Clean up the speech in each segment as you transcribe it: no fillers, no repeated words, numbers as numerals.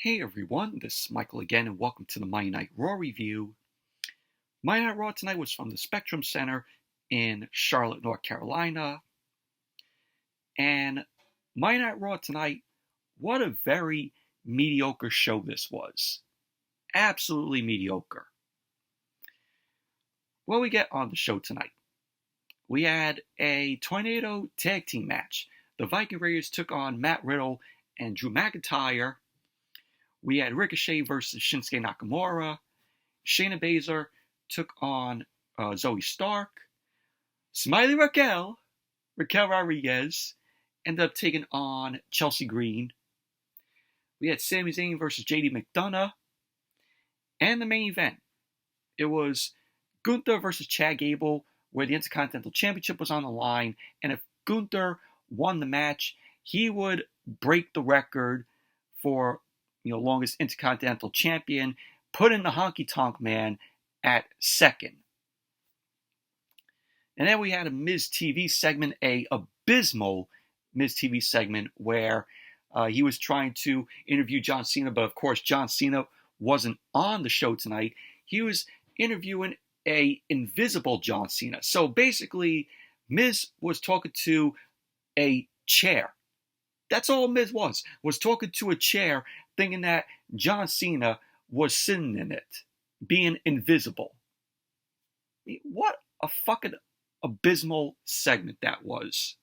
Hey everyone, this is Michael again, and welcome to the Monday Night Raw review. Monday Night Raw tonight was from the Spectrum Center in Charlotte, North Carolina. And Monday Night Raw tonight, what a very mediocre show this was. Absolutely mediocre. What we get on the show tonight? We had a Tornado Tag Team match. The Viking Raiders took on Matt Riddle and Drew McIntyre. We had Ricochet versus Shinsuke Nakamura. Shayna Baszler took on Zoey Stark. Smiley Raquel Rodriguez, ended up taking on Chelsea Green. We had Sami Zayn versus JD McDonagh. And the main event, it was Gunther versus Chad Gable, where the Intercontinental Championship was on the line. And if Gunther won the match, he would break the record for longest Intercontinental Champion, put in the Honky Tonk Man at second. And then we had a Miz TV segment, a abysmal Miz TV segment, where he was trying to interview John Cena, but of course John Cena wasn't on the show tonight. He was interviewing a invisible John Cena. So basically, Miz was talking to a chair. That's all Miz was talking to a chair, thinking that John Cena was sitting in it, being invisible. What a fucking abysmal segment that was.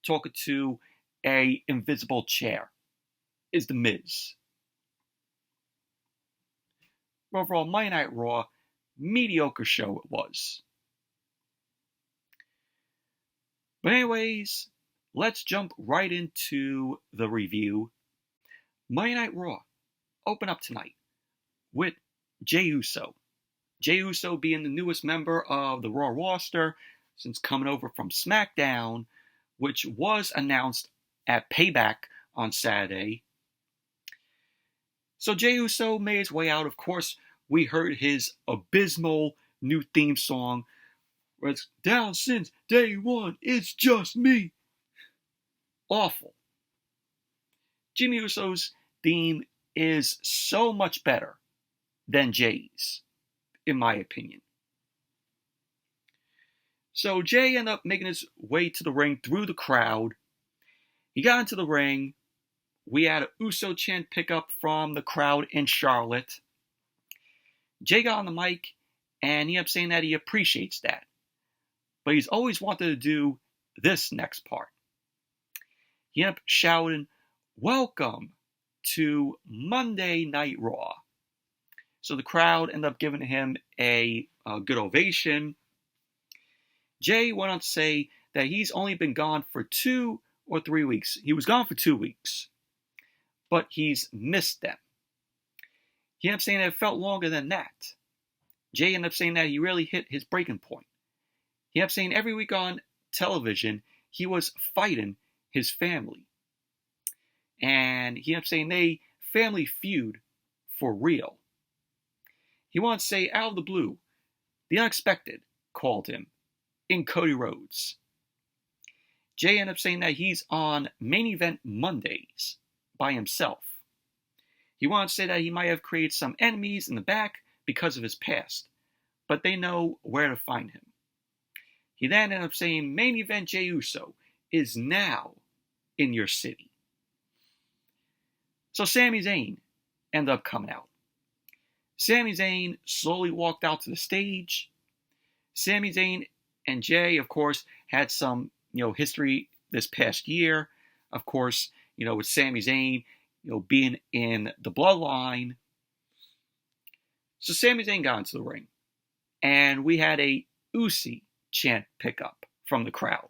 Talking to a invisible chair is the Miz. Overall, Monday Night Raw, mediocre show it was. But anyways, let's jump right into the review. Monday Night Raw open up tonight with Jey Uso. Jey Uso being the newest member of the Raw roster since coming over from SmackDown, which was announced at Payback on Saturday. So Jey Uso made his way out. Of course, we heard his abysmal new theme song, where it's down since day one, it's just me. Awful. Jimmy Uso's theme is so much better than Jay's, in my opinion. So Jey ended up making his way to the ring through the crowd. He got into the ring. We had a Uso chant pickup from the crowd in Charlotte. Jey got on the mic and he ended up saying that he appreciates that. But he's always wanted to do this next part. He ended up shouting, "Welcome to Monday Night Raw." So the crowd ended up giving him a good ovation. Jey went on to say that he's only been gone for 2 or 3 weeks. He was gone for 2 weeks, but he's missed them. He ended up saying that it felt longer than that. Jey ended up saying that he really hit his breaking point. He ended up saying every week on television, he was fighting his family. And he ended up saying they family feud for real. He wanted to say out of the blue, the unexpected called him in Cody Rhodes. Jey ended up saying that he's on Main Event Mondays by himself. He wanted to say that he might have created some enemies in the back because of his past, but they know where to find him. He then ended up saying Main Event Jey Uso is now in your city. So Sami Zayn ended up coming out. Sami Zayn slowly walked out to the stage. Sami Zayn and Jey, of course, had some, history this past year. Of course, with Sami Zayn, being in the bloodline. So Sami Zayn got into the ring. And we had a Usi chant pickup from the crowd.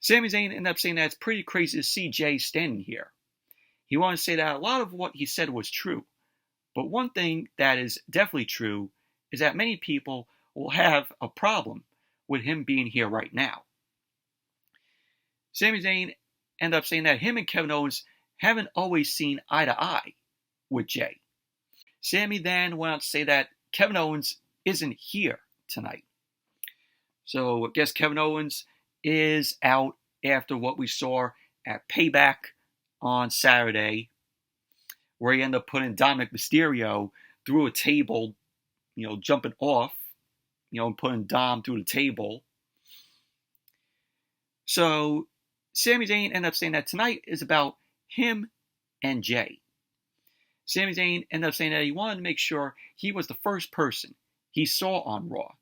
Sami Zayn ended up saying that it's pretty crazy to see Jey standing here. He wanted to say that a lot of what he said was true. But one thing that is definitely true is that many people will have a problem with him being here right now. Sami Zayn ended up saying that him and Kevin Owens haven't always seen eye to eye with Jey. Sami then went on to say that Kevin Owens isn't here tonight. So I guess Kevin Owens is out after what we saw at Payback on Saturday. where he ended up putting Dominic Mysterio through a table, jumping off, and putting Dom through the table. So Sami Zayn ended up saying that tonight is about him and Jay. Sami Zayn ended up saying that he wanted to make sure he was the first person he saw on Raw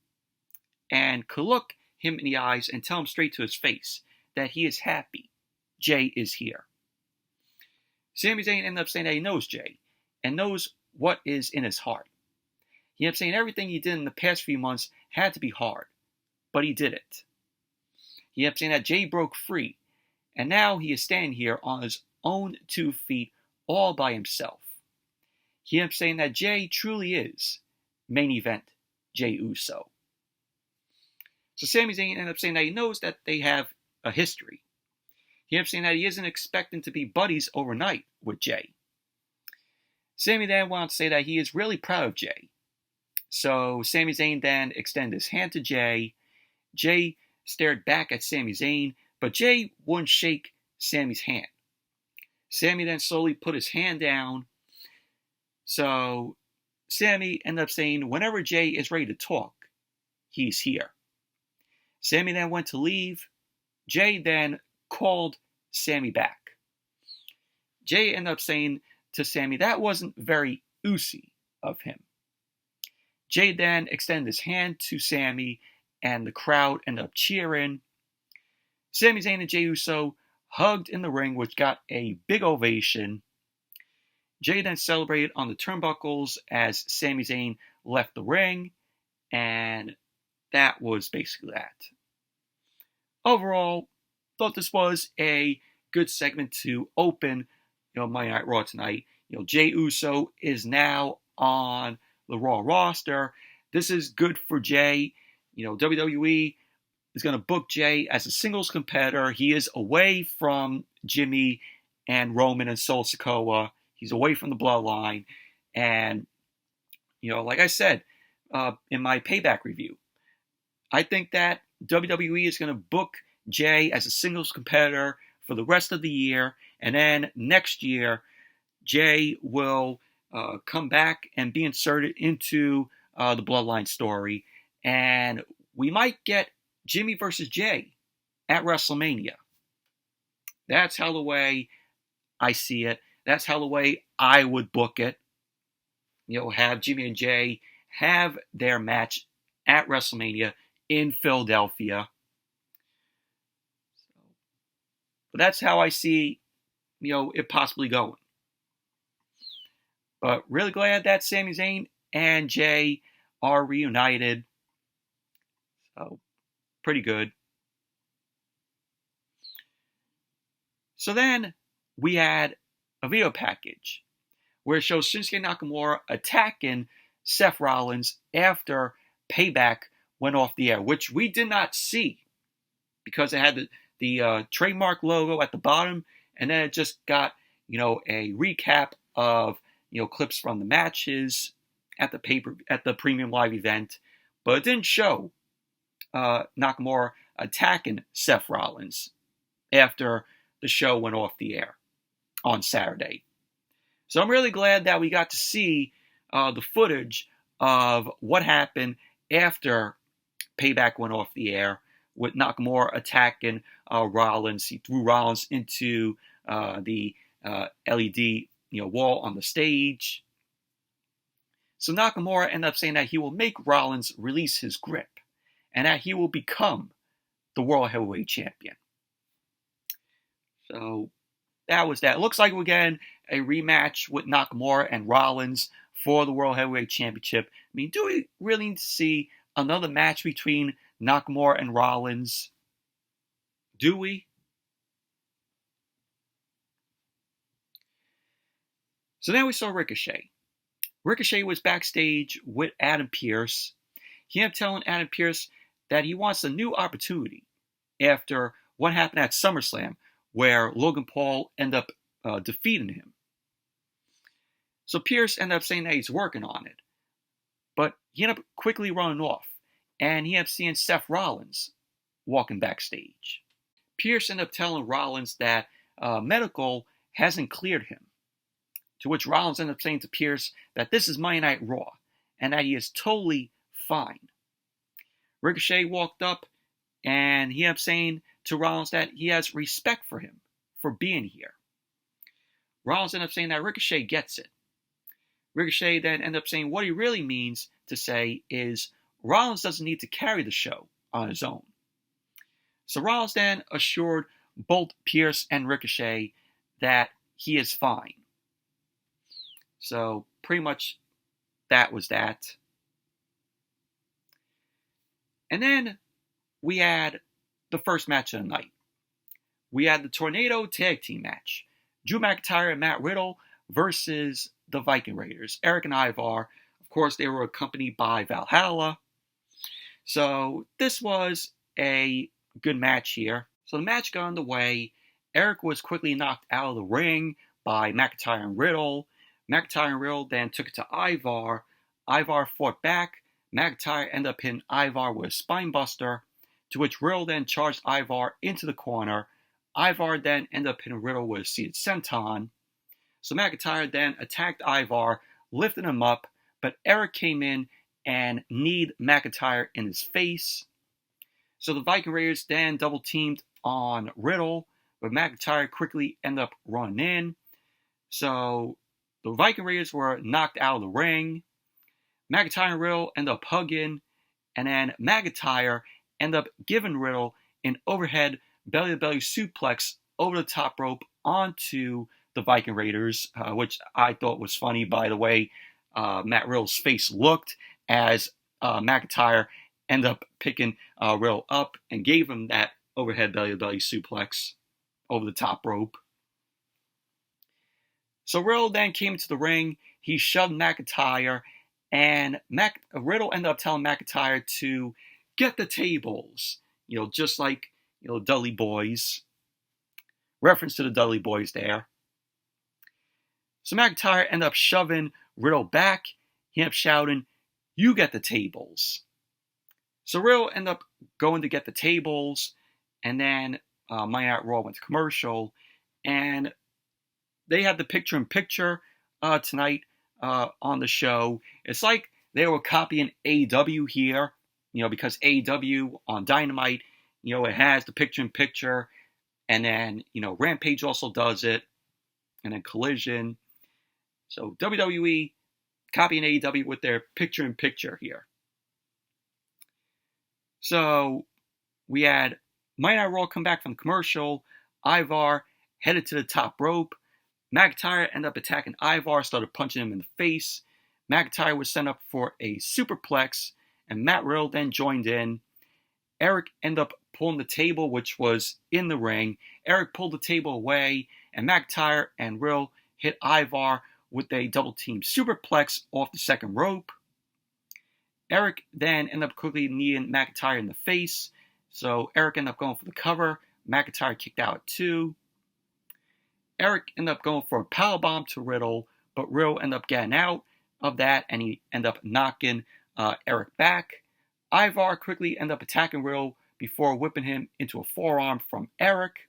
and could look him in the eyes and tell him straight to his face that he is happy Jay is here. Sami Zayn ended up saying that he knows Jay and knows what is in his heart. He ended up saying everything he did in the past few months had to be hard, but he did it. He ended up saying that Jay broke free, and now he is standing here on his own 2 feet all by himself. He ended up saying that Jay truly is main event Jey Uso. So Sami Zayn ended up saying that he knows that they have a history. He ended up saying that he isn't expecting to be buddies overnight with Jay. Sami then went on to say that he is really proud of Jay. So Sami Zayn then extended his hand to Jay. Jay stared back at Sami Zayn, but Jay wouldn't shake Sami's hand. Sami then slowly put his hand down. So Sami ended up saying whenever Jay is ready to talk, he's here. Sami then went to leave. Jay then called Sami back. Jay ended up saying to Sami that wasn't very Usy of him. Jay then extended his hand to Sami, and the crowd ended up cheering. Sami Zayn and Jey Uso hugged in the ring, which got a big ovation. Jay then celebrated on the turnbuckles as Sami Zayn left the ring, and that was basically that. Overall, thought this was a good segment to open, Monday Night Raw tonight. Jey Uso is now on the Raw roster. This is good for Jay. WWE is going to book Jay as a singles competitor. He is away from Jimmy and Roman and Solo Sikoa. He's away from the bloodline. And, like I said in my Payback review, I think that WWE is going to book Jay as a singles competitor for the rest of the year. And then next year, Jay will come back and be inserted into the bloodline story. And we might get Jimmy versus Jay at WrestleMania. That's how the way I see it. That's how the way I would book it. Have Jimmy and Jay have their match at WrestleMania in Philadelphia. But that's how I see, it possibly going. But really glad that Sami Zayn and Jay are reunited. So, pretty good. So then we had a video package where it shows Shinsuke Nakamura attacking Seth Rollins after Payback went off the air, which we did not see because it had the trademark logo at the bottom, and then it just got, a recap of, clips from the matches at the premium live event, but it didn't show Nakamura attacking Seth Rollins after the show went off the air on Saturday. So I'm really glad that we got to see the footage of what happened after Payback went off the air with Nakamura attacking Rollins. He threw Rollins into the LED wall on the stage. So Nakamura ended up saying that he will make Rollins release his grip and that he will become the World Heavyweight Champion. So that was that. It looks like we're getting a rematch with Nakamura and Rollins for the World Heavyweight Championship. I mean, do we really need to see another match between Nakamura and Rollins? Do we? So then we saw Ricochet. Ricochet was backstage with Adam Pearce. He ended up telling Adam Pearce that he wants a new opportunity after what happened at SummerSlam, where Logan Paul ended up defeating him. So Pearce ended up saying that he's working on it. But he ended up quickly running off, and he ended up seeing Seth Rollins walking backstage. Pearce ended up telling Rollins that medical hasn't cleared him, To which Rollins ended up saying to Pierce that this is Monday Night Raw, and that he is totally fine. Ricochet walked up, and he ended up saying to Rollins that he has respect for him for being here. Rollins ended up saying that Ricochet gets it. Ricochet then ended up saying what he really means to say is Rollins doesn't need to carry the show on his own. So Rollins then assured both Pierce and Ricochet that he is fine. So pretty much that was that. And then we had the first match of the night. We had the Tornado Tag Team match. Drew McIntyre and Matt Riddle versus the Viking Raiders. Eric and Ivar. Of course, they were accompanied by Valhalla. So this was a good match here. So the match got underway. Eric was quickly knocked out of the ring by McIntyre and Riddle. McIntyre and Riddle then took it to Ivar. Ivar fought back. McIntyre ended up hitting Ivar with a spinebuster, to which Riddle then charged Ivar into the corner. Ivar then ended up hitting Riddle with a seated senton. So McIntyre then attacked Ivar, lifted him up, but Eric came in and kneed McIntyre in his face. So the Viking Raiders then double teamed on Riddle, but McIntyre quickly ended up running in. So the Viking Raiders were knocked out of the ring. McIntyre and Riddle ended up hugging, and then McIntyre ended up giving Riddle an overhead belly-to-belly suplex over the top rope onto the Viking Raiders, which I thought was funny, by the way. Matt Riddle's face looked as McIntyre ended up picking Riddle up and gave him that overhead belly-to-belly suplex over the top rope. So Riddle then came to the ring. He shoved McIntyre, and Riddle ended up telling McIntyre to get the tables. Just like, Dudley Boys. Reference to the Dudley Boys there. So McIntyre ended up shoving Riddle back. He ended up shouting, "You get the tables." So Riddle ended up going to get the tables, and then Monday Night Raw went to commercial, and they had the picture-in-picture tonight on the show. It's like they were copying AEW here, because AEW on Dynamite, it has the picture-in-picture, and then, Rampage also does it, and then Collision. So WWE copying AEW with their picture-in-picture here. So we had Monday Night Raw come back from the commercial. Ivar headed to the top rope. McIntyre ended up attacking Ivar, started punching him in the face. McIntyre was sent up for a superplex, and Matt Riddle then joined in. Eric ended up pulling the table, which was in the ring. Eric pulled the table away, and McIntyre and Riddle hit Ivar with a double-team superplex off the second rope. Eric then ended up quickly kneeing McIntyre in the face, so Eric ended up going for the cover. McIntyre kicked out at 2. Eric ended up going for a powerbomb to Riddle, but Riddle ended up getting out of that, and he ended up knocking Eric back. Ivar quickly ended up attacking Riddle before whipping him into a forearm from Eric,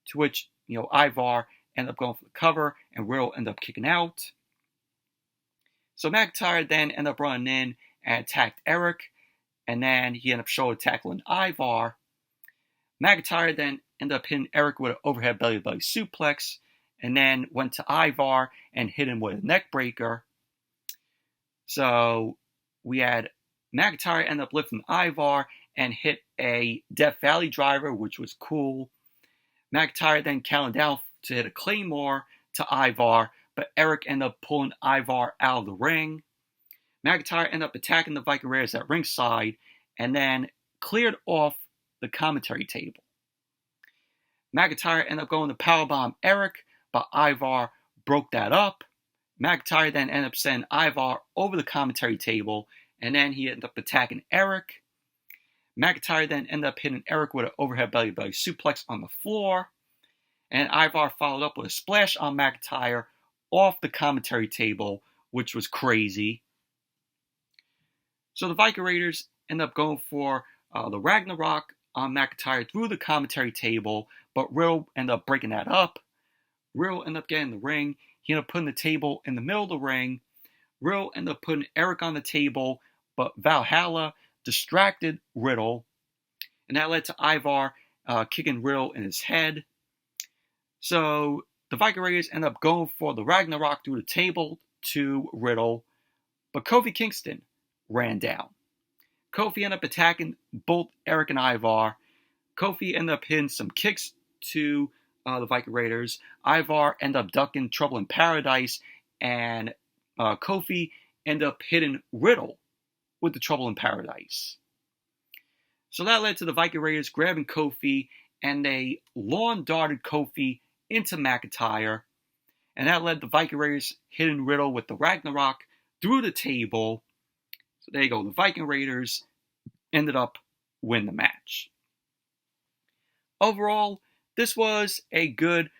to which, Ivar ended up going for the cover, and Riddle ended up kicking out. So McIntyre then ended up running in and attacked Eric, and then he ended up shoulder tackling Ivar. McIntyre then ended up hitting Eric with an overhead belly-to-belly suplex, and then went to Ivar and hit him with a neck breaker. So we had McIntyre end up lifting Ivar and hit a Death Valley driver, which was cool. McIntyre then counted down to hit a Claymore to Ivar, but Eric ended up pulling Ivar out of the ring. McIntyre ended up attacking the Viking Raiders at ringside and then cleared off the commentary table. McIntyre ended up going to powerbomb Eric, but Ivar broke that up. McIntyre then ended up sending Ivar over the commentary table, and then he ended up attacking Eric. McIntyre then ended up hitting Eric with an overhead belly-to-belly suplex on the floor, and Ivar followed up with a splash on McIntyre off the commentary table, which was crazy. So the Viking Raiders ended up going for the Ragnarok on McIntyre through the commentary table, but Riddle ended up breaking that up. Riddle ended up getting in the ring. He ended up putting the table in the middle of the ring. Riddle ended up putting Eric on the table, but Valhalla distracted Riddle, and that led to Ivar kicking Riddle in his head. So the Viking Raiders ended up going for the Ragnarok through the table to Riddle, but Kofi Kingston ran down. Kofi ended up attacking both Eric and Ivar. Kofi ended up hitting some kicks to the Viking Raiders. Ivar ended up ducking Trouble in Paradise, and Kofi ended up hitting Riddle with the Trouble in Paradise. So that led to the Viking Raiders grabbing Kofi, and they lawn darted Kofi into McIntyre, and that led the Viking Raiders hitting Riddle with the Ragnarok through the table. So there you go. The Viking Raiders ended up winning the match. Overall, this was a good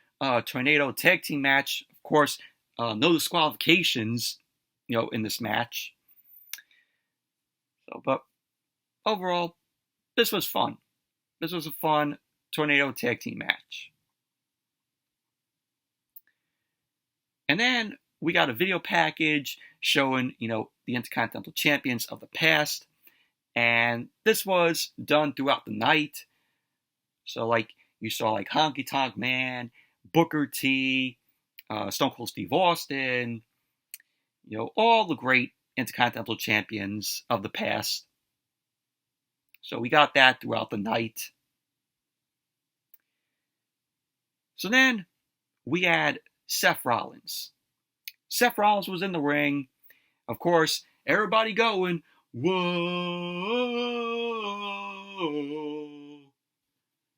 Tornado tag team match. Of course, no disqualifications, in this match. So, but overall, this was fun. This was a fun Tornado tag team match. And then we got a video package showing, the Intercontinental champions of the past. And this was done throughout the night. So, you saw, Honky Tonk Man, Booker T, Stone Cold Steve Austin, all the great Intercontinental champions of the past. So we got that throughout the night. So then we had Seth Rollins. Seth Rollins was in the ring. Of course, everybody going, whoa.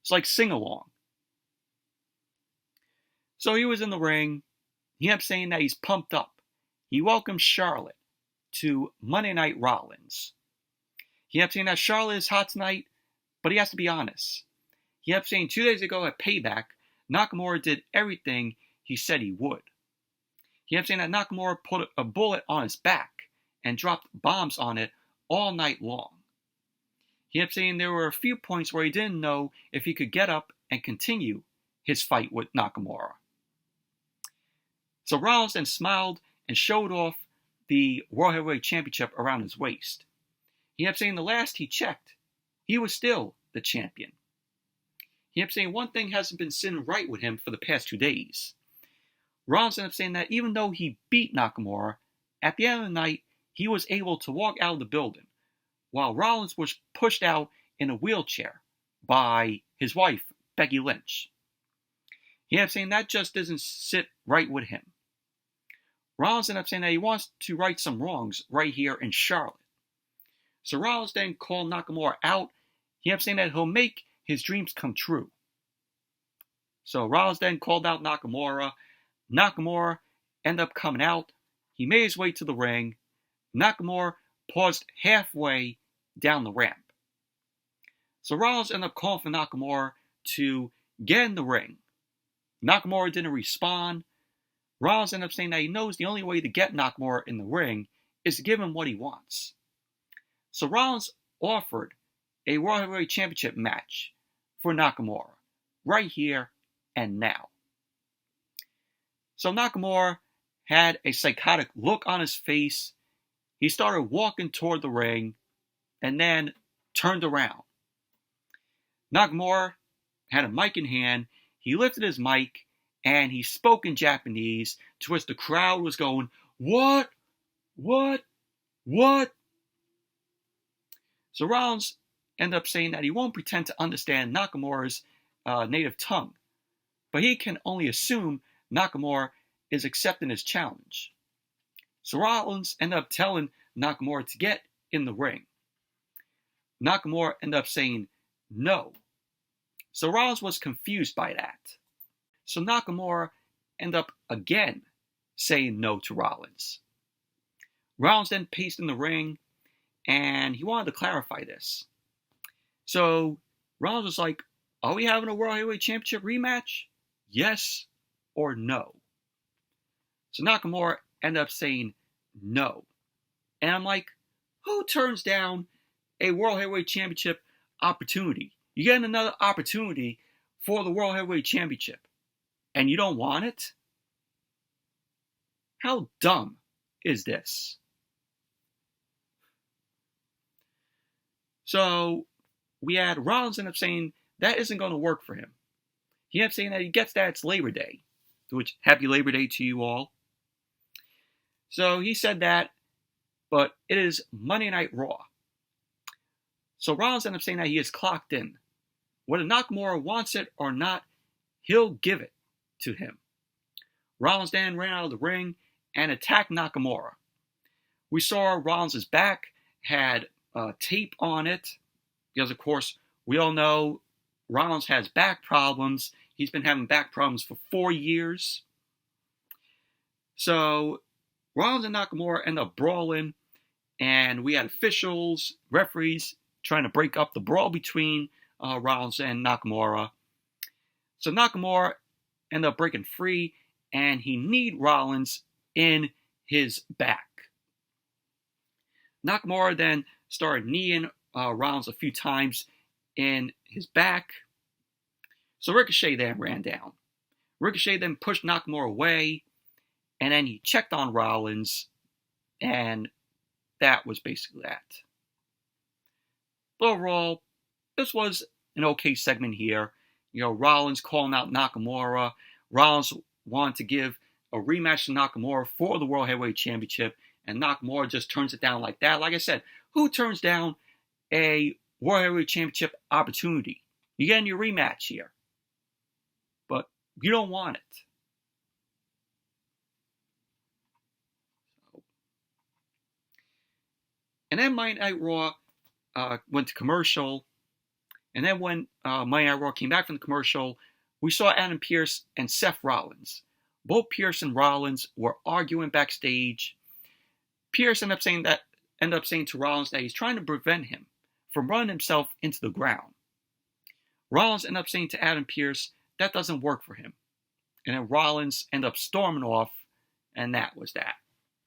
It's like sing-along. So he was in the ring. He kept saying that he's pumped up. He welcomed Charlotte to Monday Night Rollins. He kept saying that Charlotte is hot tonight, but he has to be honest. He kept saying 2 days ago at Payback, Nakamura did everything he said he would. He kept saying that Nakamura put a bullet on his back and dropped bombs on it all night long. He kept saying there were a few points where he didn't know if he could get up and continue his fight with Nakamura. So Rollins then smiled and showed off the World Heavyweight Championship around his waist. He kept saying the last he checked, he was still the champion. He kept saying one thing hasn't been sitting right with him for the past 2 days. Rollins ended up saying that even though he beat Nakamura, at the end of the night, he was able to walk out of the building, while Rollins was pushed out in a wheelchair by his wife, Becky Lynch. He ended up saying that just doesn't sit right with him. Rollins ended up saying that he wants to right some wrongs right here in Charlotte. So Rollins then called Nakamura out. He ended up saying that he'll make his dreams come true. So Rollins then called out Nakamura. Nakamura ended up coming out. He made his way to the ring. Nakamura paused halfway down the ramp. So Rollins ended up calling for Nakamura to get in the ring. Nakamura didn't respond. Rollins ended up saying that he knows the only way to get Nakamura in the ring is to give him what he wants. So Rollins offered a World Heavyweight Championship match for Nakamura right here and now. So Nakamura had a psychotic look on his face. He started walking toward the ring and then turned around. Nakamura had a mic in hand. He lifted his mic and he spoke in Japanese, to which the crowd was going, "What? What? What?" So Rollins ended up saying that he won't pretend to understand Nakamura's native tongue, but he can only assume Nakamura is accepting his challenge. So Rollins ended up telling Nakamura to get in the ring. Nakamura ended up saying no. So Rollins was confused by that. So Nakamura ended up again saying no to Rollins. Rollins then paced in the ring, and he wanted to clarify this. So Rollins was like, are we having a World Heavyweight Championship rematch? Yes or no? So Nakamura ended up saying no. And I'm like, who turns down a World Heavyweight Championship opportunity? You get another opportunity for the World Heavyweight Championship. and you don't want it? How dumb is this? So we had Rollins end up saying that isn't going to work for him. He ended up saying that he gets that it's Labor Day, which happy Labor Day to you all. So he said that, but it is Monday Night Raw. So Rollins ended up saying that he is clocked in. Whether Nakamura wants it or not, he'll give it to him. Rollins then ran out of the ring and attacked Nakamura. We saw Rollins' back had tape on it because, of course, we all know Rollins has back problems. He's been having back problems for 4 years. So Rollins and Nakamura end up brawling, and we had officials, referees trying to break up the brawl between Rollins and Nakamura. So Nakamura ended up breaking free, and he kneed Rollins in his back. Nakamura then started kneeing Rollins a few times in his back. So Ricochet then ran down. Ricochet then pushed Nakamura away, and then he checked on Rollins, and that was basically that. But overall, this was an okay segment here. You know, Rollins calling out Nakamura. Rollins wanted to give a rematch to Nakamura for the World Heavyweight Championship, and Nakamura just turns it down like that. Like I said, who turns down a World Heavyweight Championship opportunity? You're getting your rematch here, but you don't want it. And then Monday Night Raw went to commercial. And then when Monday Night Raw came back from the commercial, we saw Adam Pearce and Seth Rollins. Both Pearce and Rollins were arguing backstage. Pearce ended up saying to Rollins that he's trying to prevent him from running himself into the ground. Rollins ended up saying to Adam Pearce that doesn't work for him. And then Rollins ended up storming off, and that was that.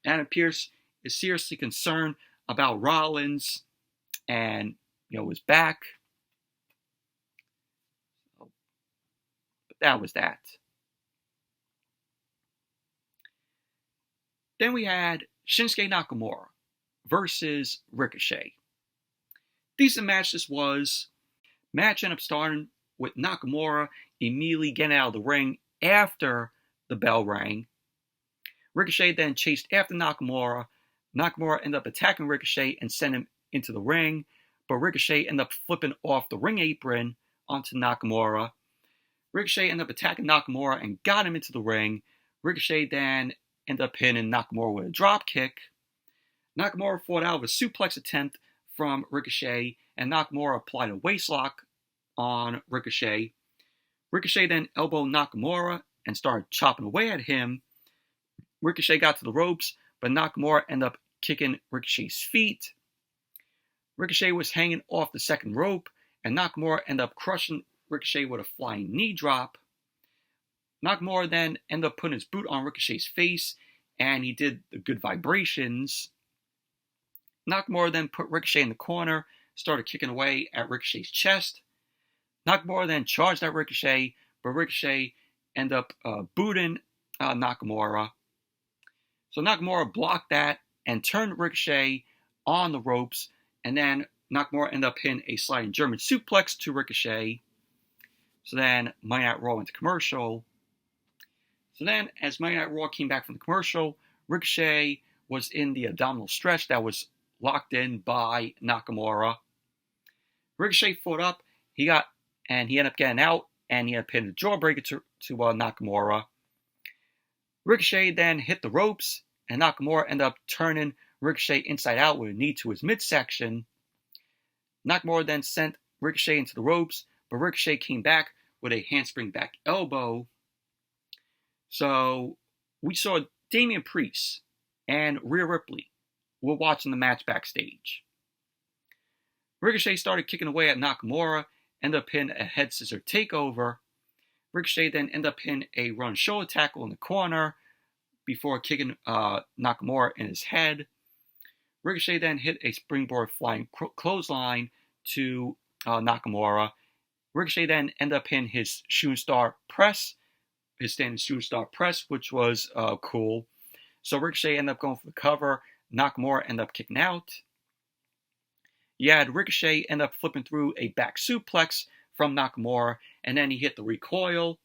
Adam Pearce is seriously concerned about Rollins and, his back. But that was that. Then we had Shinsuke Nakamura versus Ricochet. Decent match this was. Match ended up starting with Nakamura immediately getting out of the ring after the bell rang. Ricochet then chased after Nakamura. Nakamura ended up attacking Ricochet and sent him into the ring, but Ricochet ended up flipping off the ring apron onto Nakamura. Ricochet ended up attacking Nakamura and got him into the ring. Ricochet then ended up hitting Nakamura with a drop kick. Nakamura fought out of a suplex attempt from Ricochet, and Nakamura applied a waistlock on Ricochet. Ricochet then elbowed Nakamura and started chopping away at him. Ricochet got to the ropes, but Nakamura ended up kicking Ricochet's feet. Ricochet was hanging off the second rope, and Nakamura ended up crushing Ricochet with a flying knee drop. Nakamura then ended up putting his boot on Ricochet's face, and he did the good vibrations. Nakamura then put Ricochet in the corner, started kicking away at Ricochet's chest. Nakamura then charged at Ricochet, but Ricochet ended up booting Nakamura. So Nakamura blocked that and turned Ricochet on the ropes, and then Nakamura ended up hitting a sliding German suplex to Ricochet. So then Monday Night Raw went to commercial. So then, as Monday Night Raw came back from the commercial, Ricochet was in the abdominal stretch that was locked in by Nakamura. Ricochet fought up, he ended up getting out, and he ended up hitting a jawbreaker to Nakamura. Ricochet then hit the ropes, and Nakamura ended up turning Ricochet inside out with a knee to his midsection. Nakamura then sent Ricochet into the ropes, but Ricochet came back with a handspring back elbow. So we saw Damian Priest and Rhea Ripley were watching the match backstage. Ricochet started kicking away at Nakamura, ended up hitting a head scissor takeover. Ricochet then ended up hitting a run shoulder tackle in the corner before kicking Nakamura in his head. Ricochet then hit a springboard flying clothesline to Nakamura. Ricochet then ended up hitting his shooting star press his standing superstar press, which was cool. So Ricochet ended up going for the cover. Nakamura ended up kicking out. You had Ricochet end up flipping through a back suplex from Nakamura, and then he hit the recoil,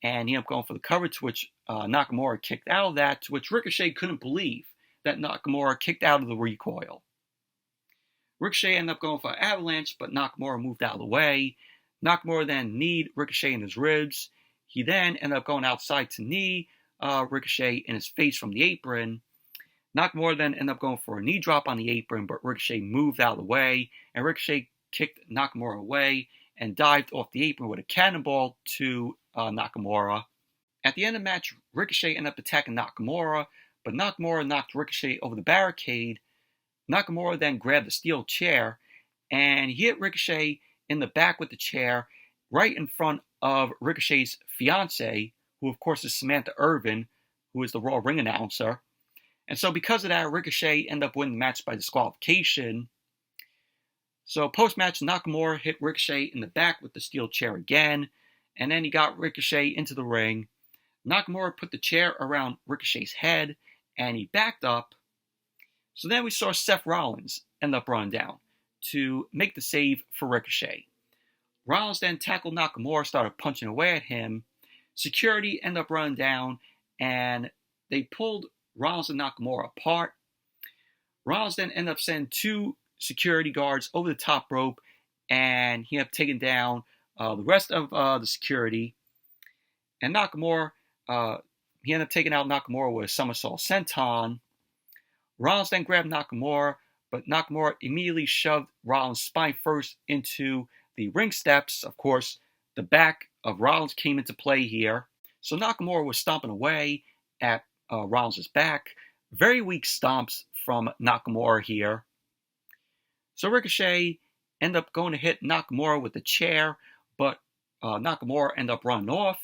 and he ended up going for the cover, to which Nakamura kicked out of that, to which Ricochet couldn't believe that Nakamura kicked out of the recoil. Ricochet ended up going for an avalanche, but Nakamura moved out of the way. Nakamura then kneed Ricochet in his ribs. He then ended up going outside to knee Ricochet in his face from the apron. Nakamura then ended up going for a knee drop on the apron, but Ricochet moved out of the way, and Ricochet kicked Nakamura away and dived off the apron with a cannonball to Nakamura. At the end of the match, Ricochet ended up attacking Nakamura, but Nakamura knocked Ricochet over the barricade. Nakamura then grabbed a steel chair, and he hit Ricochet in the back with the chair, right in front of Ricochet's fiancée, who of course is Samantha Irvin, who is the Raw ring announcer. And so because of that, Ricochet ended up winning the match by disqualification. So post-match, Nakamura hit Ricochet in the back with the steel chair again, and then he got Ricochet into the ring. Nakamura put the chair around Ricochet's head, and he backed up. So then we saw Seth Rollins end up running down to make the save for Ricochet. Rollins then tackled Nakamura, started punching away at him. Security ended up running down, and they pulled Rollins and Nakamura apart. Rollins then ended up sending two security guards over the top rope, and he ended up taking down the rest of the security. And Nakamura, he ended up taking out Nakamura with a somersault senton. Rollins then grabbed Nakamura, but Nakamura immediately shoved Rollins spine first into the ring steps. Of course, the back of Rollins came into play here. So Nakamura was stomping away at Rollins' back. Very weak stomps from Nakamura here. So Ricochet ended up going to hit Nakamura with the chair, but Nakamura ended up running off.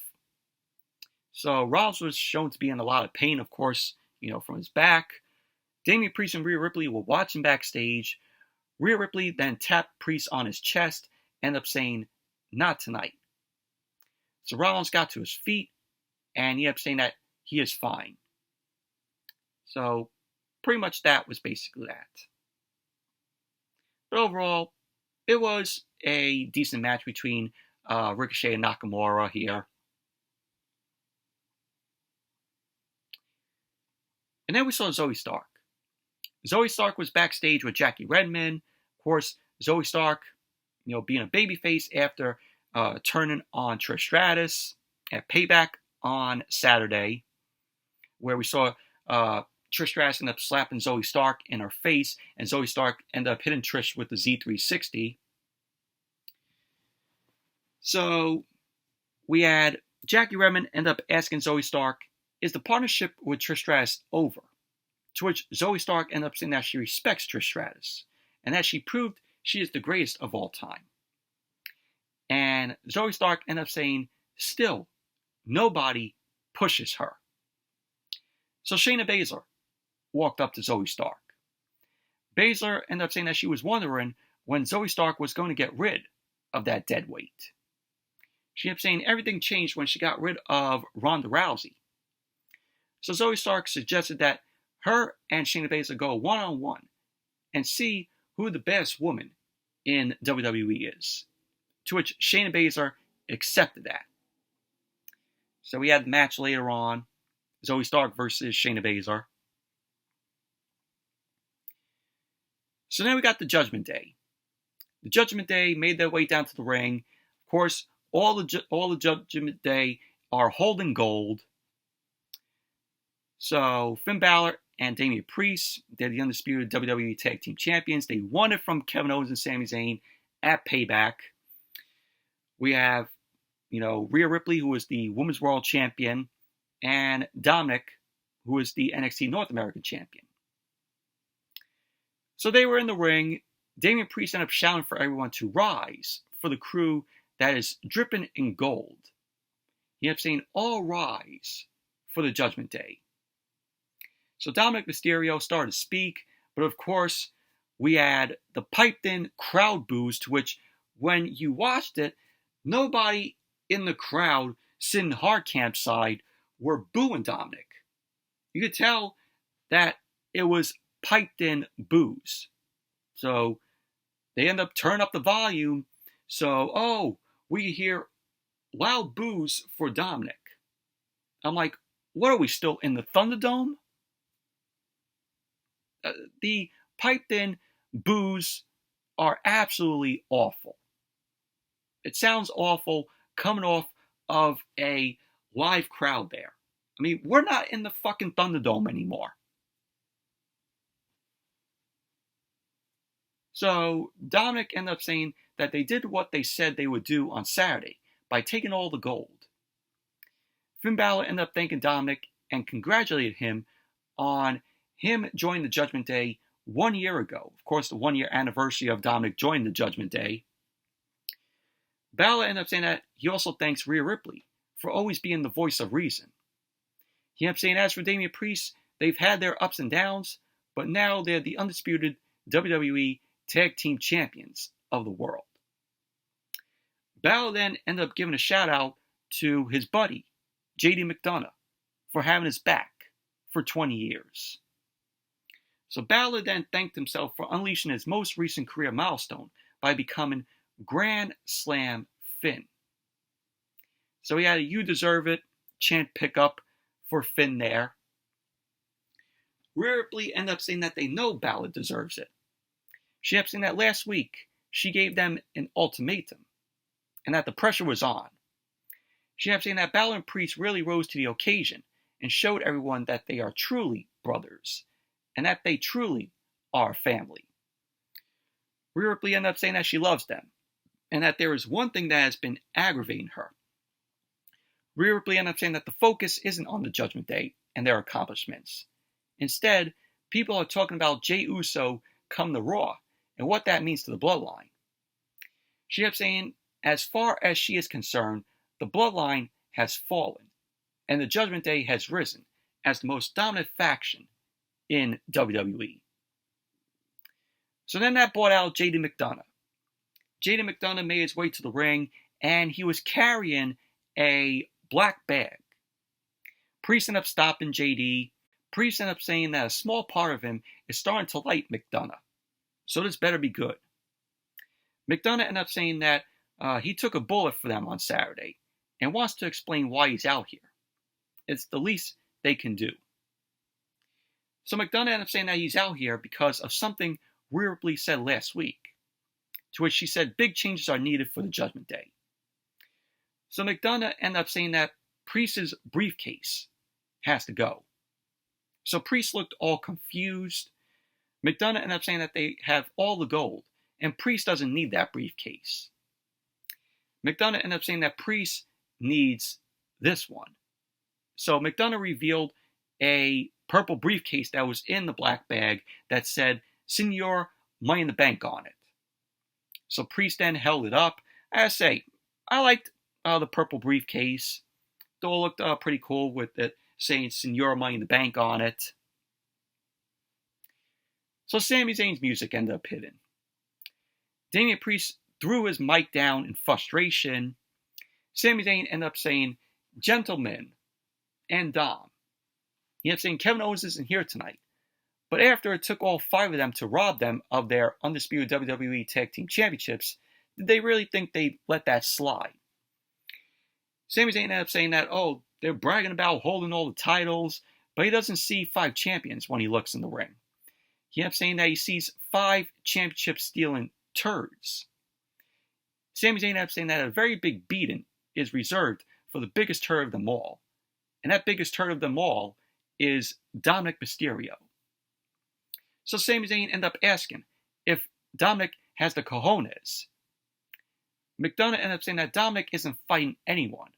So Rollins was shown to be in a lot of pain, of course, from his back. Damian Priest and Rhea Ripley were watching backstage. Rhea Ripley then tapped Priest on his chest, ended up saying, "Not tonight." So Rollins got to his feet, and he ended up saying that he is fine. So pretty much that was basically that. But overall, it was a decent match between Ricochet and Nakamura here. And then we saw Zoey Stark. Zoey Stark was backstage with Jackie Redmond. Of course, Zoey Stark, being a babyface after turning on Trish Stratus at Payback on Saturday, where we saw Trish Stratus end up slapping Zoey Stark in her face, and Zoey Stark ended up hitting Trish with the Z360. So we had Jackie Redmond end up asking Zoey Stark, is the partnership with Trish Stratus over? To which Zoey Stark ended up saying that she respects Trish Stratus, and that she proved she is the greatest of all time. And Zoey Stark ended up saying, still, nobody pushes her. So Shayna Baszler walked up to Zoey Stark. Baszler ended up saying that she was wondering when Zoey Stark was going to get rid of that dead weight. She ended up saying everything changed when she got rid of Ronda Rousey. So Zoey Stark suggested that her and Shayna Baszler go one-on-one and see who the best woman in WWE is. To which Shayna Baszler accepted that. So we had the match later on, Zoey Stark versus Shayna Baszler. So then we got the Judgment Day. The Judgment Day made their way down to the ring. Of course, all the Judgment Day are holding gold. So Finn Balor and Damian Priest, they're the undisputed WWE Tag Team Champions. They won it from Kevin Owens and Sami Zayn at Payback. We have, Rhea Ripley, who is the Women's World Champion, and Dominic, who is the NXT North American Champion. So they were in the ring. Damian Priest ended up shouting for everyone to rise for the crew that is dripping in gold. He ended up saying, all rise for the Judgment Day. So Dominic Mysterio started to speak, but of course, we had the piped-in crowd boos, to which, when you watched it, nobody in the crowd Sid and Hardcamp's side were booing Dominic. You could tell that it was piped in boos. So they end up turning up the volume. So, we hear loud boos for Dominic. I'm like, what are we still in the Thunderdome? The piped in boos are absolutely awful. It sounds awful coming off of a live crowd there. I mean, we're not in the fucking Thunderdome anymore. So Dominic ended up saying that they did what they said they would do on Saturday by taking all the gold. Finn Balor ended up thanking Dominic and congratulated him on him joining the Judgment Day 1 year ago. Of course, the 1 year anniversary of Dominic joining the Judgment Day. Balor ended up saying that he also thanks Rhea Ripley for always being the voice of reason. He ended up saying, as for Damian Priest, they've had their ups and downs, but now they're the undisputed WWE Tag Team Champions of the world. Balor then ended up giving a shout out to his buddy, JD McDonagh, for having his back for 20 years. So Balor then thanked himself for unleashing his most recent career milestone by becoming Grand Slam Finn. So he had a "You Deserve It" chant pickup for Finn there. Rhea Ripley ended up saying that they know Balor deserves it. She ended up saying that last week she gave them an ultimatum and that the pressure was on. She ended up saying that Balor and Priest really rose to the occasion and showed everyone that they are truly brothers and that they truly are family. Rhea Ripley ended up saying that she loves them and that there is one thing that has been aggravating her. Rhea Ripley ended up saying that the focus isn't on the Judgment Day and their accomplishments. Instead, people are talking about Jey Uso come to Raw and what that means to the Bloodline. She ended up saying, as far as she is concerned, the Bloodline has fallen and the Judgment Day has risen as the most dominant faction in WWE. So then that brought out JD McDonagh. JD McDonagh made his way to the ring and he was carrying a black bag. Priest ended up stopping JD. Priest ended up saying that a small part of him is starting to like McDonagh. So this better be good. McDonagh ended up saying that he took a bullet for them on Saturday and wants to explain why he's out here. It's the least they can do. So McDonagh ended up saying that he's out here because of something Rhea Ripley said last week, to which she said big changes are needed for the Judgment Day. So McDonagh ended up saying that Priest's briefcase has to go. So Priest looked all confused. McDonagh ended up saying that they have all the gold, and Priest doesn't need that briefcase. McDonagh ended up saying that Priest needs this one. So McDonagh revealed a purple briefcase that was in the black bag that said Senior Money in the Bank on it. So Priest then held it up. I say, I liked the purple briefcase. Though it looked pretty cool with it saying Senior Money in the Bank on it. So Sami Zayn's music ended up hitting. Damian Priest threw his mic down in frustration. Sami Zayn ended up saying, "Gentlemen and Dom." He ended up saying Kevin Owens isn't here tonight. But after it took all 5 of them to rob them of their undisputed WWE Tag Team Championships, did they really think they'd let that slide? Sami Zayn ended up saying that, they're bragging about holding all the titles, but he doesn't see 5 champions when he looks in the ring. He ended up saying that he sees 5 championship-stealing turds. Sami Zayn ended up saying that a very big beating is reserved for the biggest turd of them all. And that biggest turd of them all is Dominic Mysterio. So Sami Zayn ended up asking if Dominic has the cojones. McDonagh ended up saying that Dominic isn't fighting anyone,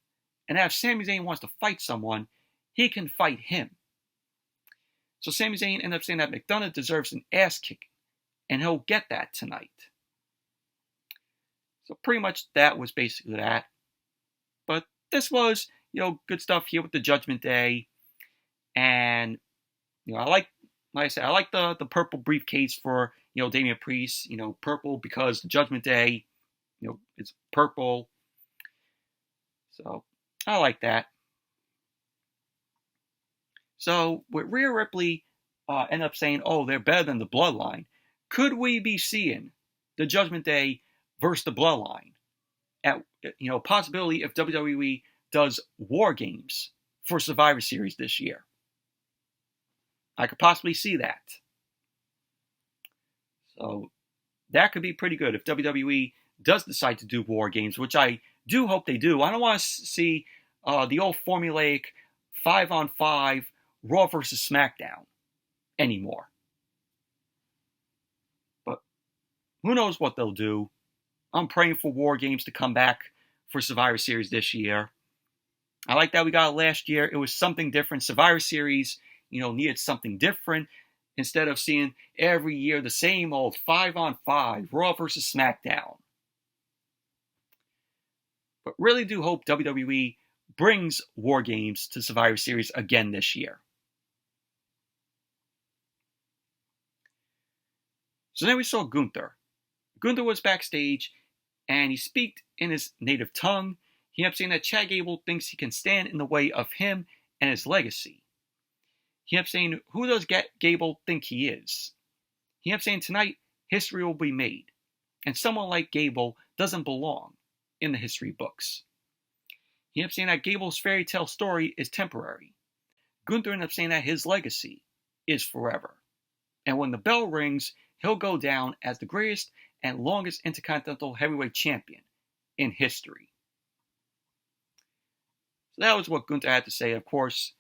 and that if Sami Zayn wants to fight someone, he can fight him. So Sami Zayn ended up saying that McDonagh deserves an ass kicking, and he'll get that tonight. So pretty much that was basically that. But this was, good stuff here with the Judgment Day, and I like I said, I like the purple briefcase for Damian Priest. Purple because the Judgment Day, it's purple. So I like that. So with Rhea Ripley end up saying, oh, they're better than the Bloodline, could we be seeing the Judgment Day versus the Bloodline? At possibility if WWE does War Games for Survivor Series this year. I could possibly see that. So that could be pretty good if WWE does decide to do War Games, which I do hope they do. I don't want to see the old formulaic 5-on-5 Raw versus SmackDown anymore. But who knows what they'll do. I'm praying for War Games to come back for Survivor Series this year. I like that we got it last year. It was something different. Survivor Series, needed something different. Instead of seeing every year the same old 5-on-5 Raw versus SmackDown. But really do hope WWE brings War Games to Survivor Series again this year. So then we saw Gunther. Gunther was backstage and he speaked in his native tongue. He ended up saying that Chad Gable thinks he can stand in the way of him and his legacy. He ended up saying, who does Gable think he is? He ended up saying tonight, history will be made. And someone like Gable doesn't belong in the history books. He ended up saying that Gable's fairy tale story is temporary. Gunther ended up saying that his legacy is forever. And when the bell rings, he'll go down as the greatest and longest Intercontinental Heavyweight Champion in history. So that was what Gunther had to say. Of course,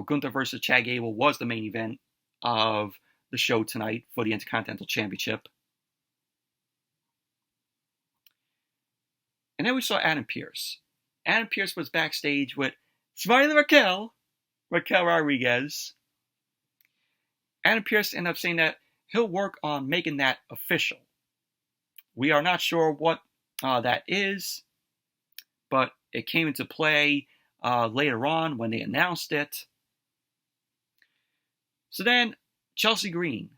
Gunther versus Chad Gable was the main event of the show tonight for the Intercontinental Championship. And then we saw Adam Pearce. Adam Pearce was backstage with Smiling Raquel Rodriguez. Adam Pearce ended up saying that he'll work on making that official. We are not sure what that is, but it came into play later on when they announced it. So then Chelsea Green,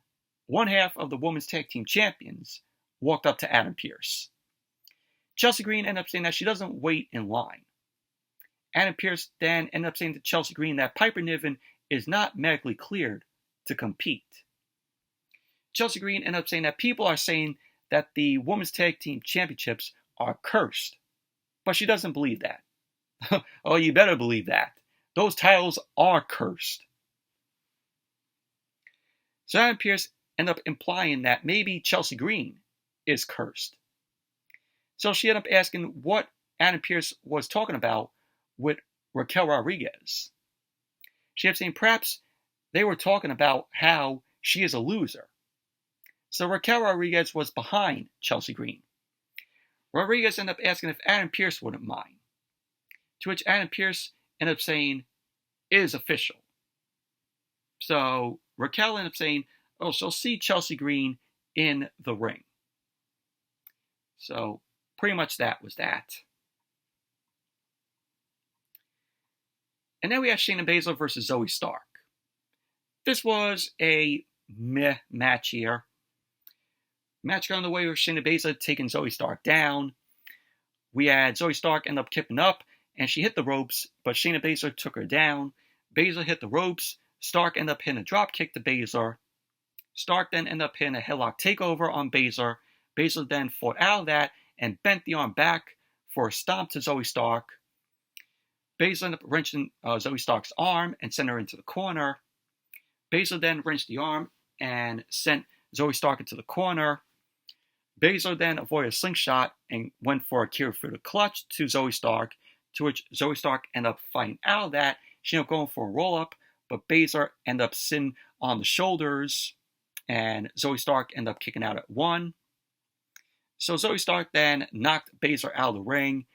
one half of the Women's Tag Team Champions, walked up to Adam Pearce. Chelsea Green ended up saying that she doesn't wait in line. Adam Pearce then ended up saying to Chelsea Green that Piper Niven is not medically cleared to compete. Chelsea Green ended up saying that people are saying that the Women's Tag Team Championships are cursed. But she doesn't believe that. Oh, you better believe that. Those titles are cursed. So Adam Pearce ended up implying that maybe Chelsea Green is cursed. So she ended up asking what Adam Pearce was talking about with Raquel Rodriguez. She ended up saying perhaps they were talking about how she is a loser. So Raquel Rodriguez was behind Chelsea Green. Rodriguez ended up asking if Adam Pearce wouldn't mind. To which Adam Pearce ended up saying, it is official. So Raquel ended up saying, oh, she'll see Chelsea Green in the ring. So pretty much that was that. And then we have Shayna Baszler versus Zoey Stark. This was a meh match here. Match got on the way with Shayna Baszler taking Zoey Stark down. We had Zoey Stark end up kipping up, and she hit the ropes, but Shayna Baszler took her down. Baszler hit the ropes. Stark ended up hitting a drop kick to Baszler. Stark then ended up hitting a headlock takeover on Baszler. Baszler then fought out of that and bent the arm back for a stomp to Zoey Stark. Baszler ended up wrenching Zoey Stark's arm and sent her into the corner. Baszler then wrenched the arm and sent Zoey Stark into the corner. Baszler then avoided a slingshot and went for a Kirifuda clutch to Zoey Stark, to which Zoey Stark ended up fighting out of that. She ended up going for a roll-up, but Baszler ended up sitting on the shoulders, and Zoey Stark ended up kicking out at 1. So Zoey Stark then knocked Baszler out of the ring.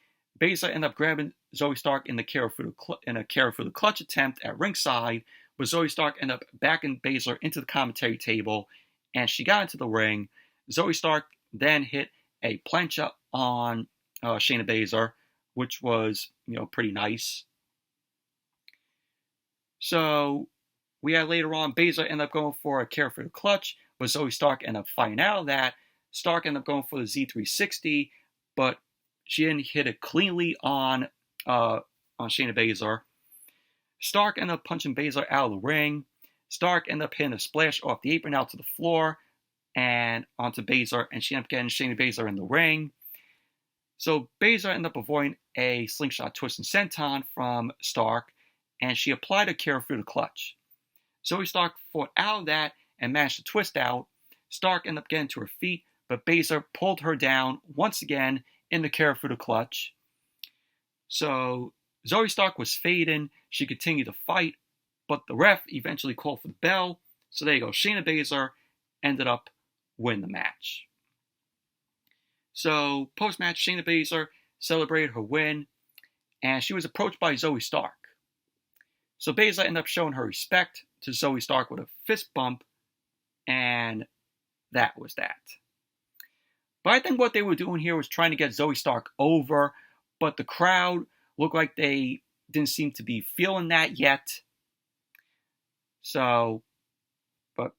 Baszler ended up grabbing Zoey Stark in a Kirifuda clutch attempt at ringside, but Zoey Stark ended up backing Baszler into the commentary table, and she got into the ring. Zoey Stark then hit a plancha on Shayna Baszler, which was, pretty nice. So we had later on, Baszler ended up going for a Kirifuda clutch, but Zoey Stark ended up fighting out of that. Stark ended up going for the Z360, but she didn't hit it cleanly on on Shayna Baszler. Stark ended up punching Baszler out of the ring. Stark ended up hitting a splash off the apron out to the floor and onto Baszler, and she ended up getting Shayna Baszler in the ring. So Baszler ended up avoiding a slingshot twist and senton from Stark, and she applied a carry through the clutch. Zoey Stark fought out of that and managed to twist out. Stark ended up getting to her feet, but Baszler pulled her down once again in the carry through the clutch. So Zoey Stark was fading. She continued to fight, but the ref eventually called for the bell. So there you go. Shayna Baszler ended up winning the match. So post-match, Shayna Baszler celebrated her win, and she was approached by Zoey Stark. So Baszler ended up showing her respect to Zoey Stark with a fist bump, and that was that. But I think what they were doing here was trying to get Zoey Stark over, but the crowd looked like they didn't seem to be feeling that yet. So, but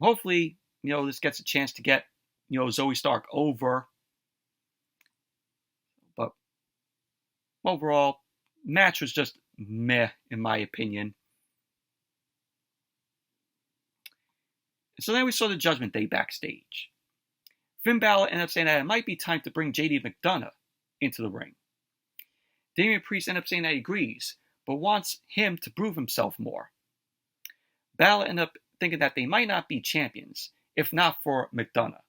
hopefully, this gets a chance to get, Zoey Stark over. But overall, match was just meh, in my opinion. So then we saw the Judgment Day backstage. Finn Balor ended up saying that it might be time to bring JD McDonagh into the ring. Damian Priest ended up saying that he agrees, but wants him to prove himself more. Balor ended up thinking that they might not be champions, if not for McDonagh.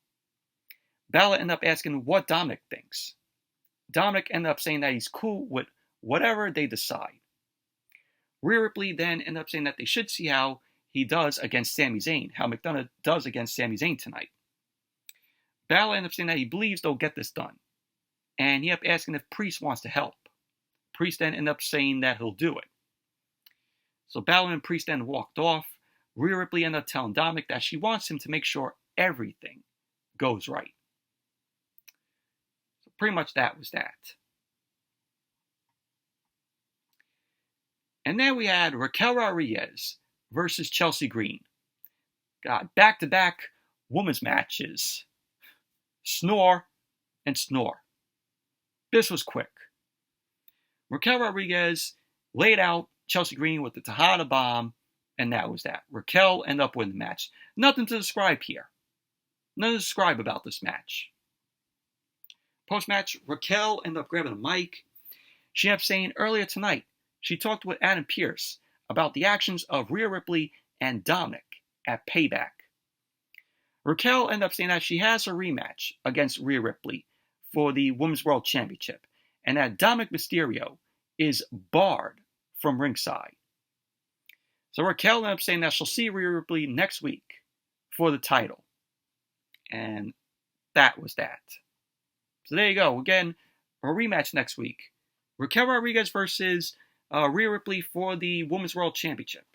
Balor ended up asking what Dominic thinks. Dominic ended up saying that he's cool with whatever they decide. Rhea Ripley then ended up saying that they should see how he does against Sami Zayn, how McDonagh does against Sami Zayn tonight. Balor ended up saying that he believes they'll get this done, and he ended up asking if Priest wants to help. Priest then ended up saying that he'll do it. So Balor and Priest then walked off. Rhea Ripley ended up telling Dominic that she wants him to make sure everything goes right. So pretty much that was that. And then we had Raquel Rodriguez versus Chelsea Green. God, back-to-back women's matches. Snore and snore. This was quick. Raquel Rodriguez laid out Chelsea Green with the Tejada Bomb, and that was that. Raquel ended up winning the match. Nothing to describe here. Nothing to describe about this match. Post-match, Raquel ended up grabbing a mic. She ended up saying earlier tonight, she talked with Adam Pearce about the actions of Rhea Ripley and Dominic at Payback. Raquel ended up saying that she has a rematch against Rhea Ripley for the Women's World Championship, and that Dominic Mysterio is barred from ringside. So Raquel ended up saying that she'll see Rhea Ripley next week for the title. And that was that. So there you go. We're getting a rematch next week. Raquel Rodriguez versus Rhea Ripley for the Women's World Championship.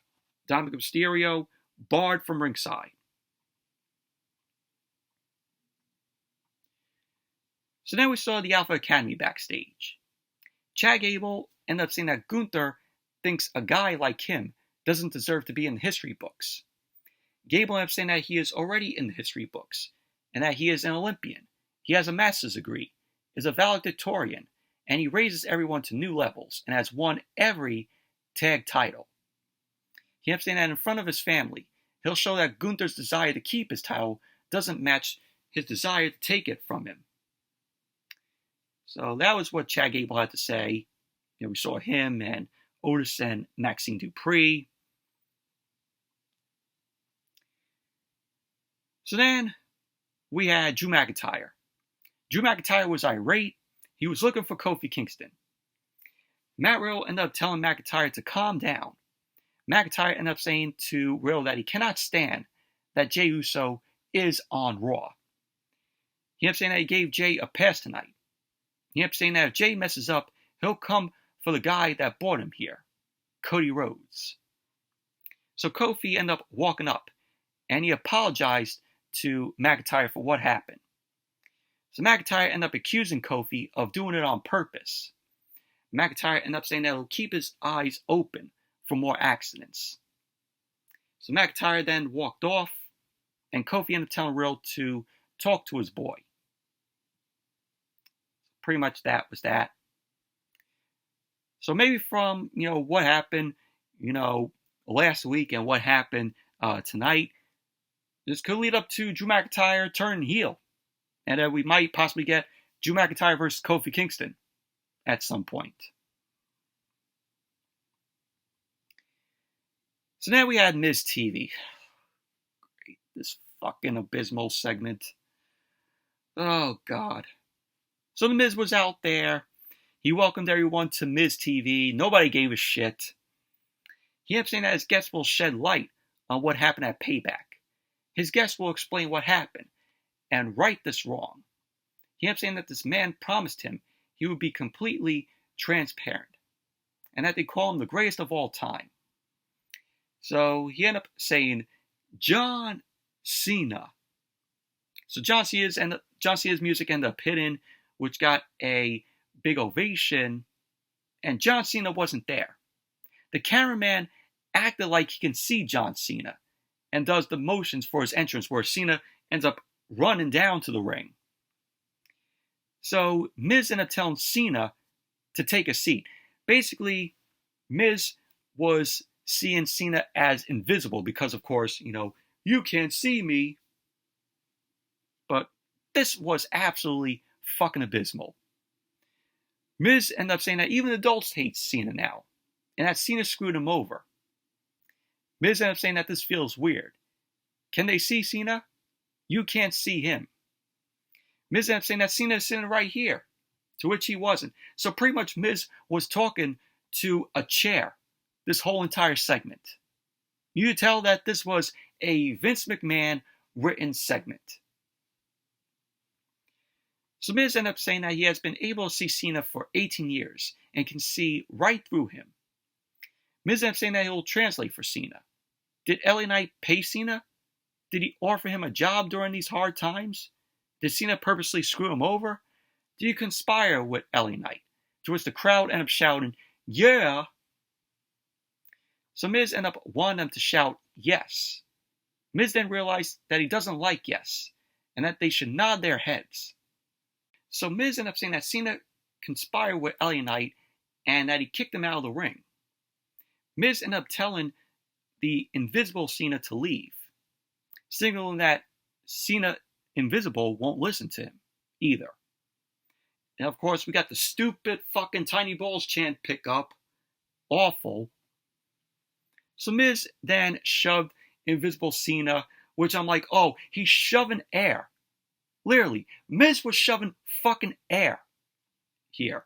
Dominic Mysterio barred from ringside. So then we saw the Alpha Academy backstage. Chad Gable ended up saying that Gunther thinks a guy like him doesn't deserve to be in the history books. Gable ended up saying that he is already in the history books, and that he is an Olympian. He has a master's degree, is a valedictorian, and he raises everyone to new levels, and has won every tag title. He ended up saying that in front of his family, he'll show that Gunther's desire to keep his title doesn't match his desire to take it from him. So that was what Chad Gable had to say. We saw him and Otis and Maxine Dupree. So then we had Drew McIntyre. Drew McIntyre was irate. He was looking for Kofi Kingston. Matt Riddle ended up telling McIntyre to calm down. McIntyre ended up saying to Riddle that he cannot stand that Jey Uso is on Raw. He ended up saying that he gave Jey a pass tonight. He ended up saying that if Jey messes up, he'll come for the guy that brought him here, Cody Rhodes. So Kofi ended up walking up, and he apologized to McIntyre for what happened. So McIntyre ended up accusing Kofi of doing it on purpose. McIntyre ended up saying that he'll keep his eyes open for more accidents. So McIntyre then walked off, and Kofi ended up telling Riddle to talk to his boy. Pretty much that was that. So maybe from, what happened, last week and what happened tonight, this could lead up to Drew McIntyre turning heel. And we might possibly get Drew McIntyre versus Kofi Kingston at some point. So now we had Miz TV. This fucking abysmal segment. Oh, God. So the Miz was out there. He welcomed everyone to Miz TV. Nobody gave a shit. He kept saying that his guests will shed light on what happened at Payback. His guests will explain what happened and right this wrong. He kept saying that this man promised him he would be completely transparent and that they call him the greatest of all time. So he ended up saying John Cena. So John Cena's music ended up hitting, which got a big ovation, and John Cena wasn't there. The cameraman acted like he can see John Cena and does the motions for his entrance where Cena ends up running down to the ring. So Miz ended up telling Cena to take a seat. Basically, Miz was seeing Cena as invisible because, of course, you can't see me. But this was absolutely fucking abysmal. Miz ended up saying that even adults hate Cena now, and that Cena screwed him over. Miz ended up saying that this feels weird. Can they see Cena? You can't see him. Miz ended up saying that Cena is sitting right here, to which he wasn't. So pretty much Miz was talking to a chair this whole entire segment. You could tell that this was a Vince McMahon written segment. So Miz ended up saying that he has been able to see Cena for 18 years and can see right through him. Miz ended up saying that he will translate for Cena. Did LA Knight pay Cena? Did he offer him a job during these hard times? Did Cena purposely screw him over? Did he conspire with LA Knight? To which the crowd ended up shouting, yeah! So Miz ended up wanting them to shout yes. Miz then realized that he doesn't like yes, and that they should nod their heads. So Miz ended up saying that Cena conspired with LA Knight and that he kicked him out of the ring. Miz ended up telling the invisible Cena to leave, signaling that Cena invisible won't listen to him either. And of course, we got the stupid fucking tiny balls chant pick up. Awful. So Miz then shoved invisible Cena, which I'm like, oh, he's shoving air. Literally, Miz was shoving fucking air here.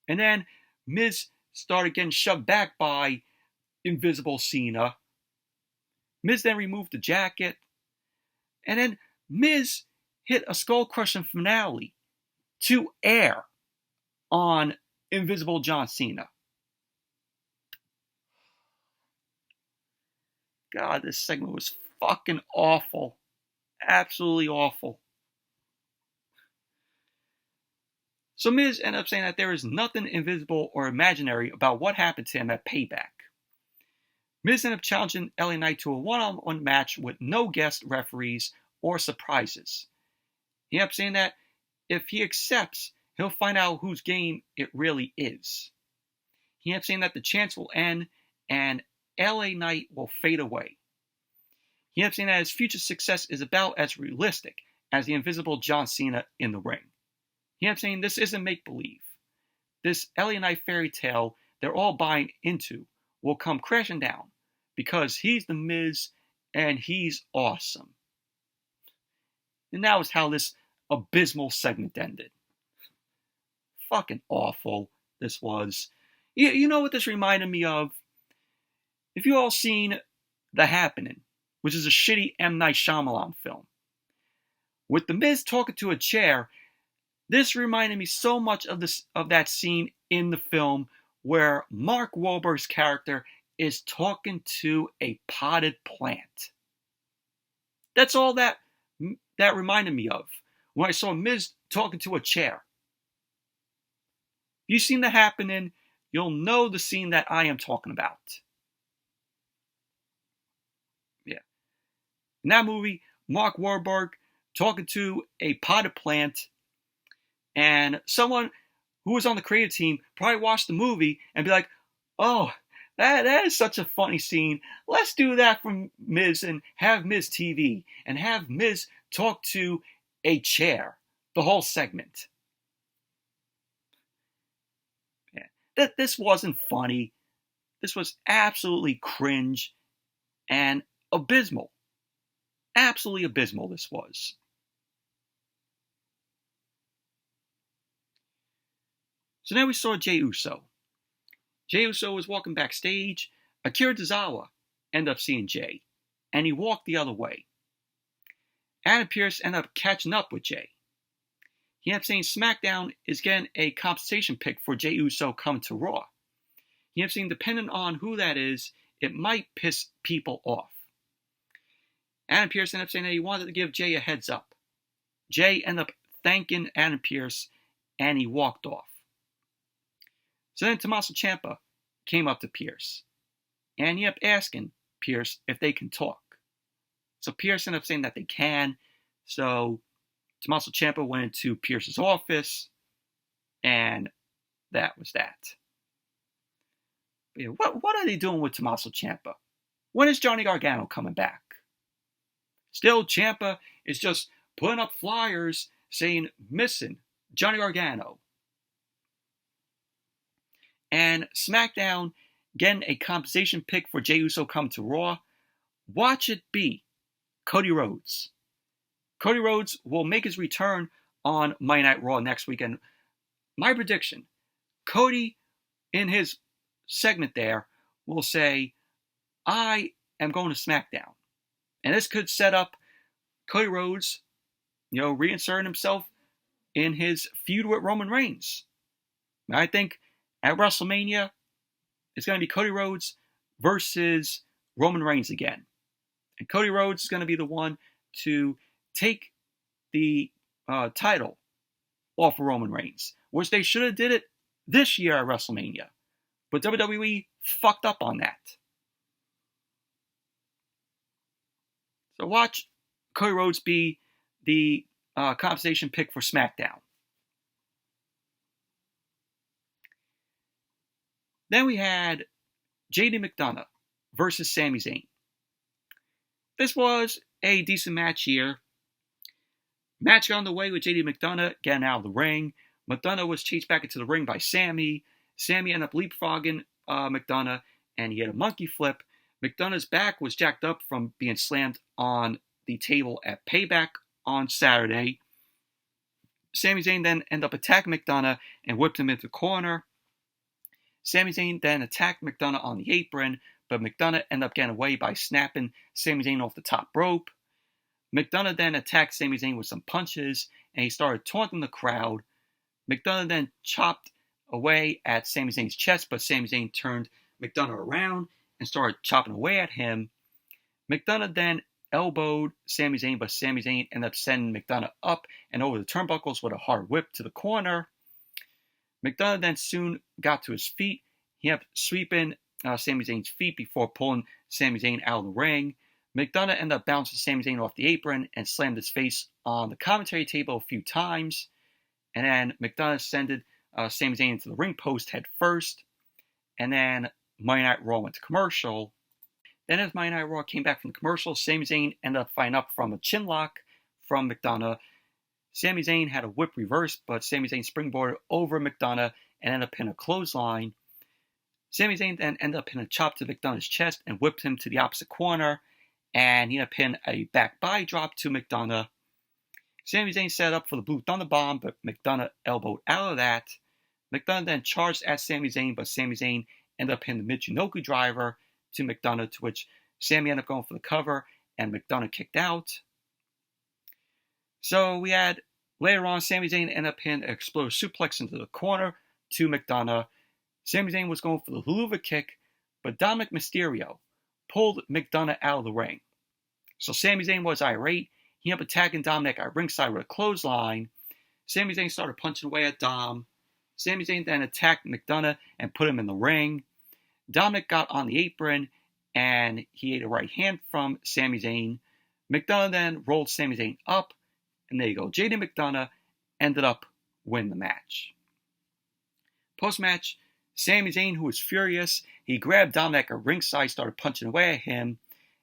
And then Miz started getting shoved back by invisible Cena. Miz then removed the jacket. And then Miz hit a skull-crushing finale to air on invisible John Cena. God, this segment was fucking awful. Absolutely awful. So Miz ended up saying that there is nothing invisible or imaginary about what happened to him at Payback. Miz ended up challenging LA Knight to a one-on-one match with no guest referees or surprises. He ended up saying that if he accepts, he'll find out whose game it really is. He ended up saying that the chance will end and LA Knight will fade away. He ended up saying that his future success is about as realistic as the invisible John Cena in the ring. He ended up saying this isn't make-believe. This LA Knight fairy tale they're all buying into will come crashing down because he's the Miz and he's awesome. And that was how this abysmal segment ended. Fucking awful this was. You know what this reminded me of? If you all seen The Happening, which is a shitty M. Night Shyamalan film, with the Miz talking to a chair, this reminded me so much of that scene in the film where Mark Wahlberg's character is talking to a potted plant. That's all that reminded me of when I saw Miz talking to a chair. If you've seen The Happening, you'll know the scene that I am talking about. Yeah. In that movie, Mark Wahlberg talking to a potted plant, and someone who was on the creative team probably watched the movie and be like, oh, that is such a funny scene. Let's do that for Miz and have Miz TV and have Miz talk to a chair the whole segment. Yeah. This wasn't funny. This was absolutely cringe and abysmal. Absolutely abysmal this was. So now we saw Jey Uso. Jey Uso was walking backstage. Akira Tozawa ended up seeing Jey, and he walked the other way. Adam Pearce ended up catching up with Jey. He ended up saying SmackDown is getting a compensation pick for Jey Uso coming to Raw. He ended up saying depending on who that is, it might piss people off. Adam Pearce ended up saying that he wanted to give Jey a heads up. Jey ended up thanking Adam Pearce, and he walked off. So then Tommaso Ciampa came up to Pearce, and he ended up asking Pearce if they can talk. So Pearce ended up saying that they can. So Tommaso Ciampa went into Pearce's office, and that was that. Yeah, what are they doing with Tommaso Ciampa? When is Johnny Gargano coming back? Still, Ciampa is just putting up flyers saying missing Johnny Gargano. And SmackDown getting a compensation pick for Jey Uso coming to Raw. Watch it be Cody Rhodes. Cody Rhodes will make his return on Monday Night Raw next weekend. My prediction, Cody in his segment there will say, I am going to SmackDown. And this could set up Cody Rhodes, reinserting himself in his feud with Roman Reigns. I think at WrestleMania, it's going to be Cody Rhodes versus Roman Reigns again. And Cody Rhodes is going to be the one to take the title off of Roman Reigns, which they should have did it this year at WrestleMania. But WWE fucked up on that. So watch Cody Rhodes be the compensation pick for SmackDown. Then we had JD McDonagh versus Sami Zayn. This was a decent match here. Match got on the way with JD McDonagh getting out of the ring. McDonagh was chased back into the ring by Sami. Sami ended up leapfrogging McDonagh, and he had a monkey flip. McDonagh's back was jacked up from being slammed on the table at Payback on Saturday. Sami Zayn then ended up attacking McDonagh and whipped him into the corner. Sami Zayn then attacked McDonagh on the apron, but McDonagh ended up getting away by snapping Sami Zayn off the top rope. McDonagh then attacked Sami Zayn with some punches, and he started taunting the crowd. McDonagh then chopped away at Sami Zayn's chest, but Sami Zayn turned McDonagh around and started chopping away at him. McDonagh then elbowed Sami Zayn, but Sami Zayn ended up sending McDonagh up and over the turnbuckles with a hard whip to the corner. McDonagh then soon got to his feet. He ended up sweeping Sami Zayn's feet before pulling Sami Zayn out of the ring. McDonagh ended up bouncing Sami Zayn off the apron and slammed his face on the commentary table a few times. And then McDonagh sent Sami Zayn into the ring post head first. And then Monday Night Raw went to commercial. Then as Monday Night Raw came back from the commercial, Sami Zayn ended up fighting up from a chin lock from McDonagh. Sami Zayn had a whip reverse, but Sami Zayn springboarded over McDonagh and ended up in a clothesline. Sami Zayn then ended up in a chop to McDonagh's chest and whipped him to the opposite corner. And he ended up in a back body drop to McDonagh. Sami Zayn set up for the Blue Thunder Bomb, but McDonagh elbowed out of that. McDonagh then charged at Sami Zayn, but Sami Zayn ended up in the Michinoku driver to McDonagh, to which Sami ended up going for the cover, and McDonagh kicked out. So we had, later on, Sami Zayn ended up in an exploder suplex into the corner to McDonagh. Sami Zayn was going for the Helluva kick, but Dominic Mysterio pulled McDonagh out of the ring. So Sami Zayn was irate. He ended up attacking Dominic at ringside with a clothesline. Sami Zayn started punching away at Dom. Sami Zayn then attacked McDonagh and put him in the ring. Dominic got on the apron and he ate a right hand from Sami Zayn. McDonagh then rolled Sami Zayn up. And there you go. JD McDonagh ended up winning the match. Post-match, Sami Zayn, who was furious, he grabbed Dominic at ringside, started punching away at him,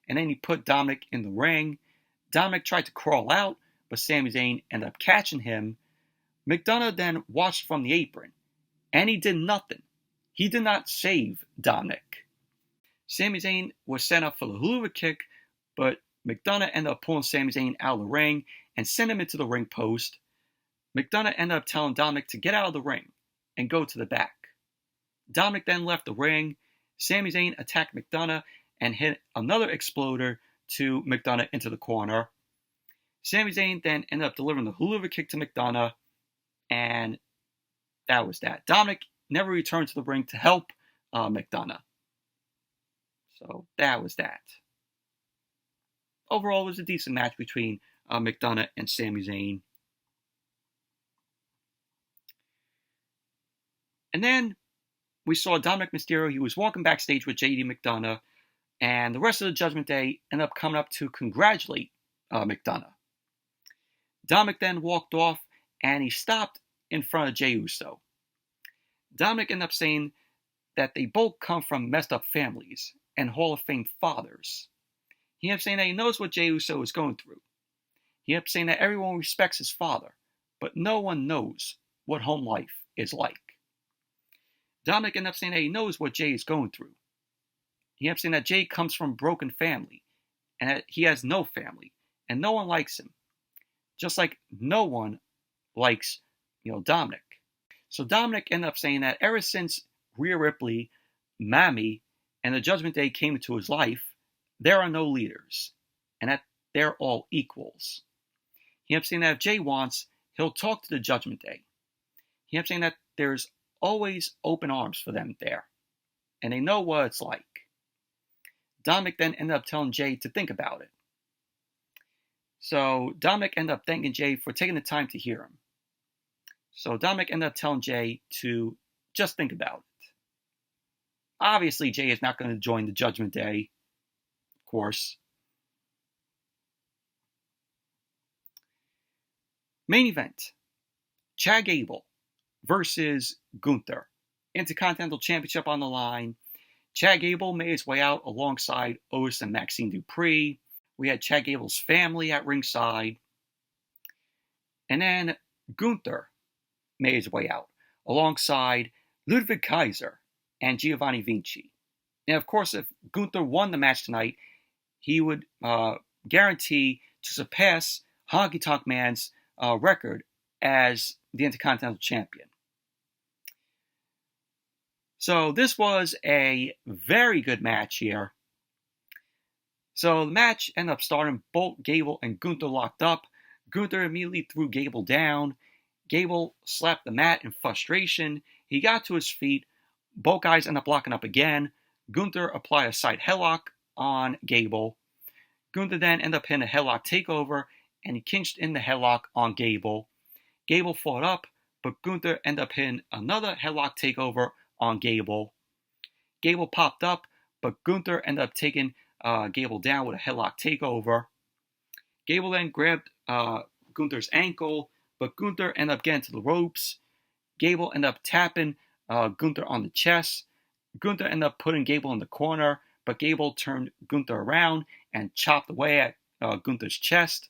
and then he put Dominic in the ring. Dominic tried to crawl out, but Sami Zayn ended up catching him. McDonagh then watched from the apron, and he did nothing. He did not save Dominic. Sami Zayn was sent up for the hula kick, but McDonagh ended up pulling Sami Zayn out of the ring and sent him into the ring post. McDonagh ended up telling Dominic to get out of the ring and go to the back. Dominic then left the ring. Sami Zayn attacked McDonagh and hit another exploder to McDonagh into the corner. Sami Zayn then ended up delivering the hula kick to McDonagh, and that was that. Dominic never returned to the ring to help McDonagh. So that was that. Overall, it was a decent match between McDonagh and Sami Zayn. And then we saw Dominic Mysterio. He was walking backstage with JD McDonagh, and the rest of the Judgment Day ended up coming up to congratulate McDonagh. Dominic then walked off, and he stopped in front of Jey Uso. Dominic ended up saying that they both come from messed up families and Hall of Fame fathers. He ended up saying that he knows what Jey Uso is going through. He ended up saying that everyone respects his father, but no one knows what home life is like. Dominic ended up saying that he knows what Jey is going through. He ended up saying that Jey comes from a broken family, and that he has no family, and no one likes him. Just like no one likes, Dominic. So Dominic ended up saying that ever since Rhea Ripley, Mami, and the Judgment Day came into his life, there are no leaders, and that they're all equals. He ended up saying that if Jey wants, he'll talk to the Judgment Day. He ended up saying that there's always open arms for them there, and they know what it's like. Dominic then ended up telling Jey to think about it. So Dominic ended up thanking Jey for taking the time to hear him. So Dominic ended up telling Jey to just think about it. Obviously, Jey is not going to join the Judgment Day, of course. Main event, Chad Gable versus Gunther. Intercontinental Championship on the line. Chad Gable made his way out alongside Otis and Maxine Dupree. We had Chad Gable's family at ringside. And then Gunther made his way out alongside Ludwig Kaiser and Giovanni Vinci. And of course, if Gunther won the match tonight, he would guarantee to surpass Honky Tonk Man's record as the Intercontinental Champion. So this was a very good match here. So the match ended up starting, both Gable and Gunther locked up. Gunther immediately threw Gable down. Gable slapped the mat in frustration. He got to his feet. Both guys ended up locking up again. Gunther applied a side headlock on Gable. Gunther then ended up hitting a headlock takeover, and he clinched in the headlock on Gable. Gable fought up, but Gunther ended up hitting another headlock takeover on Gable. Gable popped up, but Gunther ended up taking Gable down with a headlock takeover. Gable then grabbed Gunther's ankle, but Gunther ended up getting to the ropes. Gable ended up tapping Gunther on the chest. Gunther ended up putting Gable in the corner, but Gable turned Gunther around and chopped away at Gunther's chest.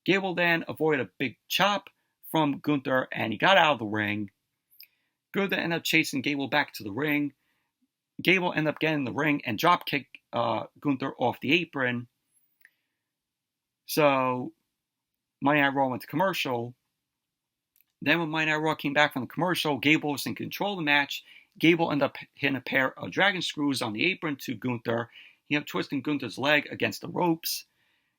Gable then avoided a big chop from Gunther, and he got out of the ring. Gunther ended up chasing Gable back to the ring. Gable ended up getting in the ring and dropkicked Gunther off the apron. So Monday Night Raw went to commercial. Then when Monday Night Raw came back from the commercial, Gable was in control of the match. Gable ended up hitting a pair of dragon screws on the apron to Gunther. He ended up twisting Gunther's leg against the ropes.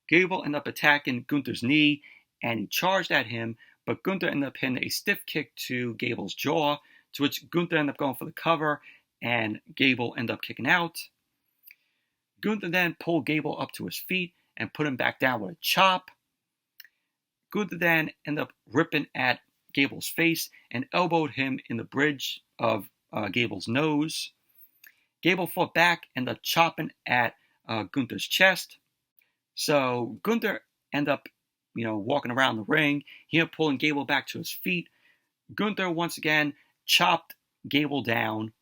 Gable ended up attacking Gunther's knee, and he charged at him, but Gunther ended up hitting a stiff kick to Gable's jaw, to which Gunther ended up going for the cover, and Gable ended up kicking out. Gunther then pulled Gable up to his feet and put him back down with a chop. Gunther then ended up ripping at Gable's face and elbowed him in the bridge of Gable's nose. Gable fought back and ended up chopping at Gunther's chest. So Gunther ended up, walking around the ring. He ended up pulling Gable back to his feet. Gunther once again chopped Gable down.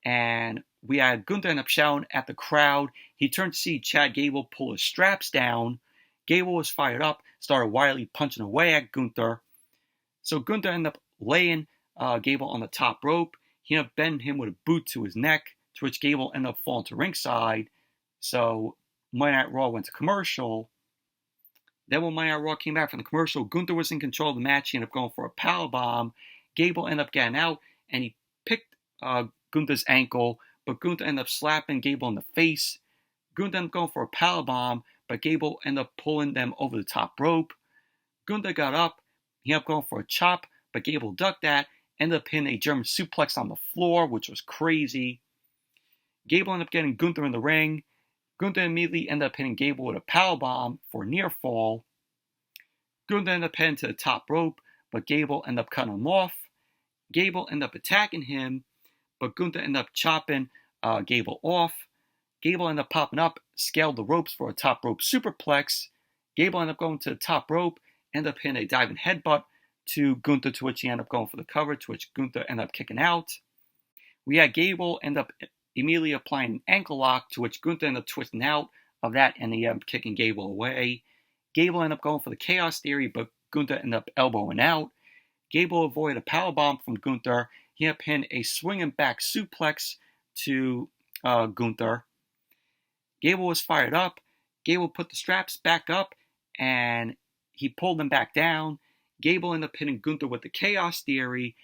And we had Gunther end up shouting at the crowd. He turned to see Chad Gable pull his straps down. Gable was fired up, started wildly punching away at Gunther. So Gunther ended up laying Gable on the top rope. He ended up bending him with a boot to his neck, to which Gable ended up falling to ringside. So Monday Night Raw went to commercial. Then when Monday Night Raw came back from the commercial, Gunther was in control of the match. He ended up going for a powerbomb. Gable ended up getting out, and he picked Gunther's ankle, but Gunther ended up slapping Gable in the face. Gunther ended up going for a powerbomb, but Gable ended up pulling them over the top rope. Gunther got up. He ended up going for a chop, but Gable ducked that, ended up hitting a German suplex on the floor, which was crazy. Gable ended up getting Gunther in the ring. Gunther immediately ended up hitting Gable with a powerbomb for a near fall. Gunther ended up heading to the top rope, but Gable ended up cutting him off. Gable ended up attacking him, but Gunther ended up chopping Gable off. Gable ended up popping up, scaled the ropes for a top rope superplex. Gable ended up going to the top rope, ended up hitting a diving headbutt to Gunther, to which he ended up going for the cover, to which Gunther ended up kicking out. We had Gable end up immediately applying an ankle lock, to which Gunther ended up twisting out of that, and he ended up kicking Gable away. Gable ended up going for the Chaos Theory, but Gunther ended up elbowing out. Gable avoided a powerbomb from Gunther. He ended up hitting a swinging back suplex to Gunther. Gable was fired up. Gable put the straps back up, and he pulled them back down. Gable ended up hitting Gunther with the Chaos Theory,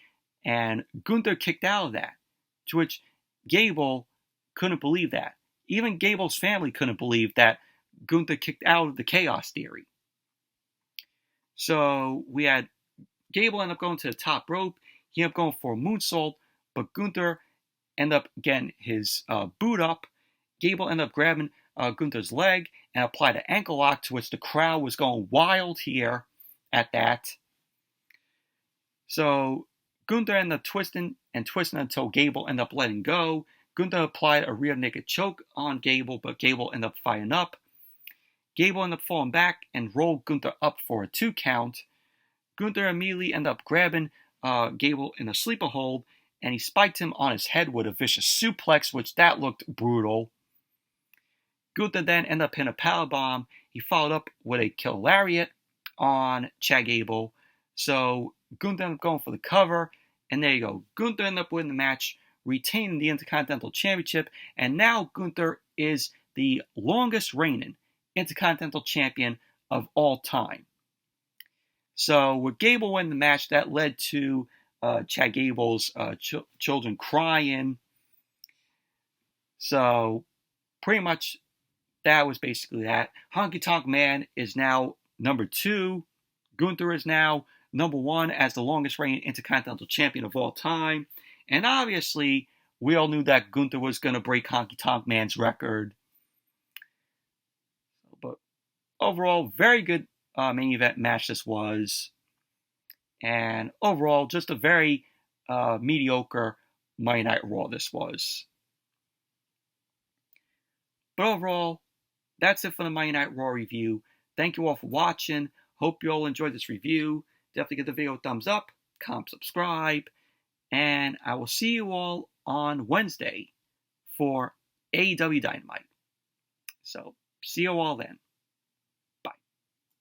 and Gunther kicked out of that, to which Gable couldn't believe that. Even Gable's family couldn't believe that Gunther kicked out of the Chaos Theory. So we had Gable end up going to the top rope. He ended up going for a moonsault, but Gunther ended up getting his boot up. Gable ended up grabbing Gunther's leg and applied an ankle lock, to which the crowd was going wild here at that. So Gunther ended up twisting until Gable ended up letting go. Gunther applied a rear naked choke on Gable, but Gable ended up firing up. Gable ended up falling back and rolled Gunther up for a 2 count. Gunther immediately ended up grabbing Gable in a sleeper hold, and he spiked him on his head with a vicious suplex, which that looked brutal. Gunther then ended up hitting a powerbomb. He followed up with a kill lariat on Chad Gable. So Gunther ended up going for the cover, and there you go. Gunther ended up winning the match, retaining the Intercontinental Championship, and now Gunther is the longest reigning Intercontinental Champion of all time. So with Gable winning the match, that led to Chad Gable's children crying. So pretty much that was basically that. Honky Tonk Man is now number 2. Gunther is now number 1 as the longest reigning Intercontinental Champion of all time. And obviously, we all knew that Gunther was going to break Honky Tonk Man's record. But overall, very good main event match this was. And overall, just a very mediocre Monday Night Raw this was. But overall, that's it for the Monday Night Raw review. Thank you all for watching. Hope you all enjoyed this review. Definitely give the video a thumbs up, comment, subscribe, and I will see you all on Wednesday for AEW Dynamite. So, see you all then.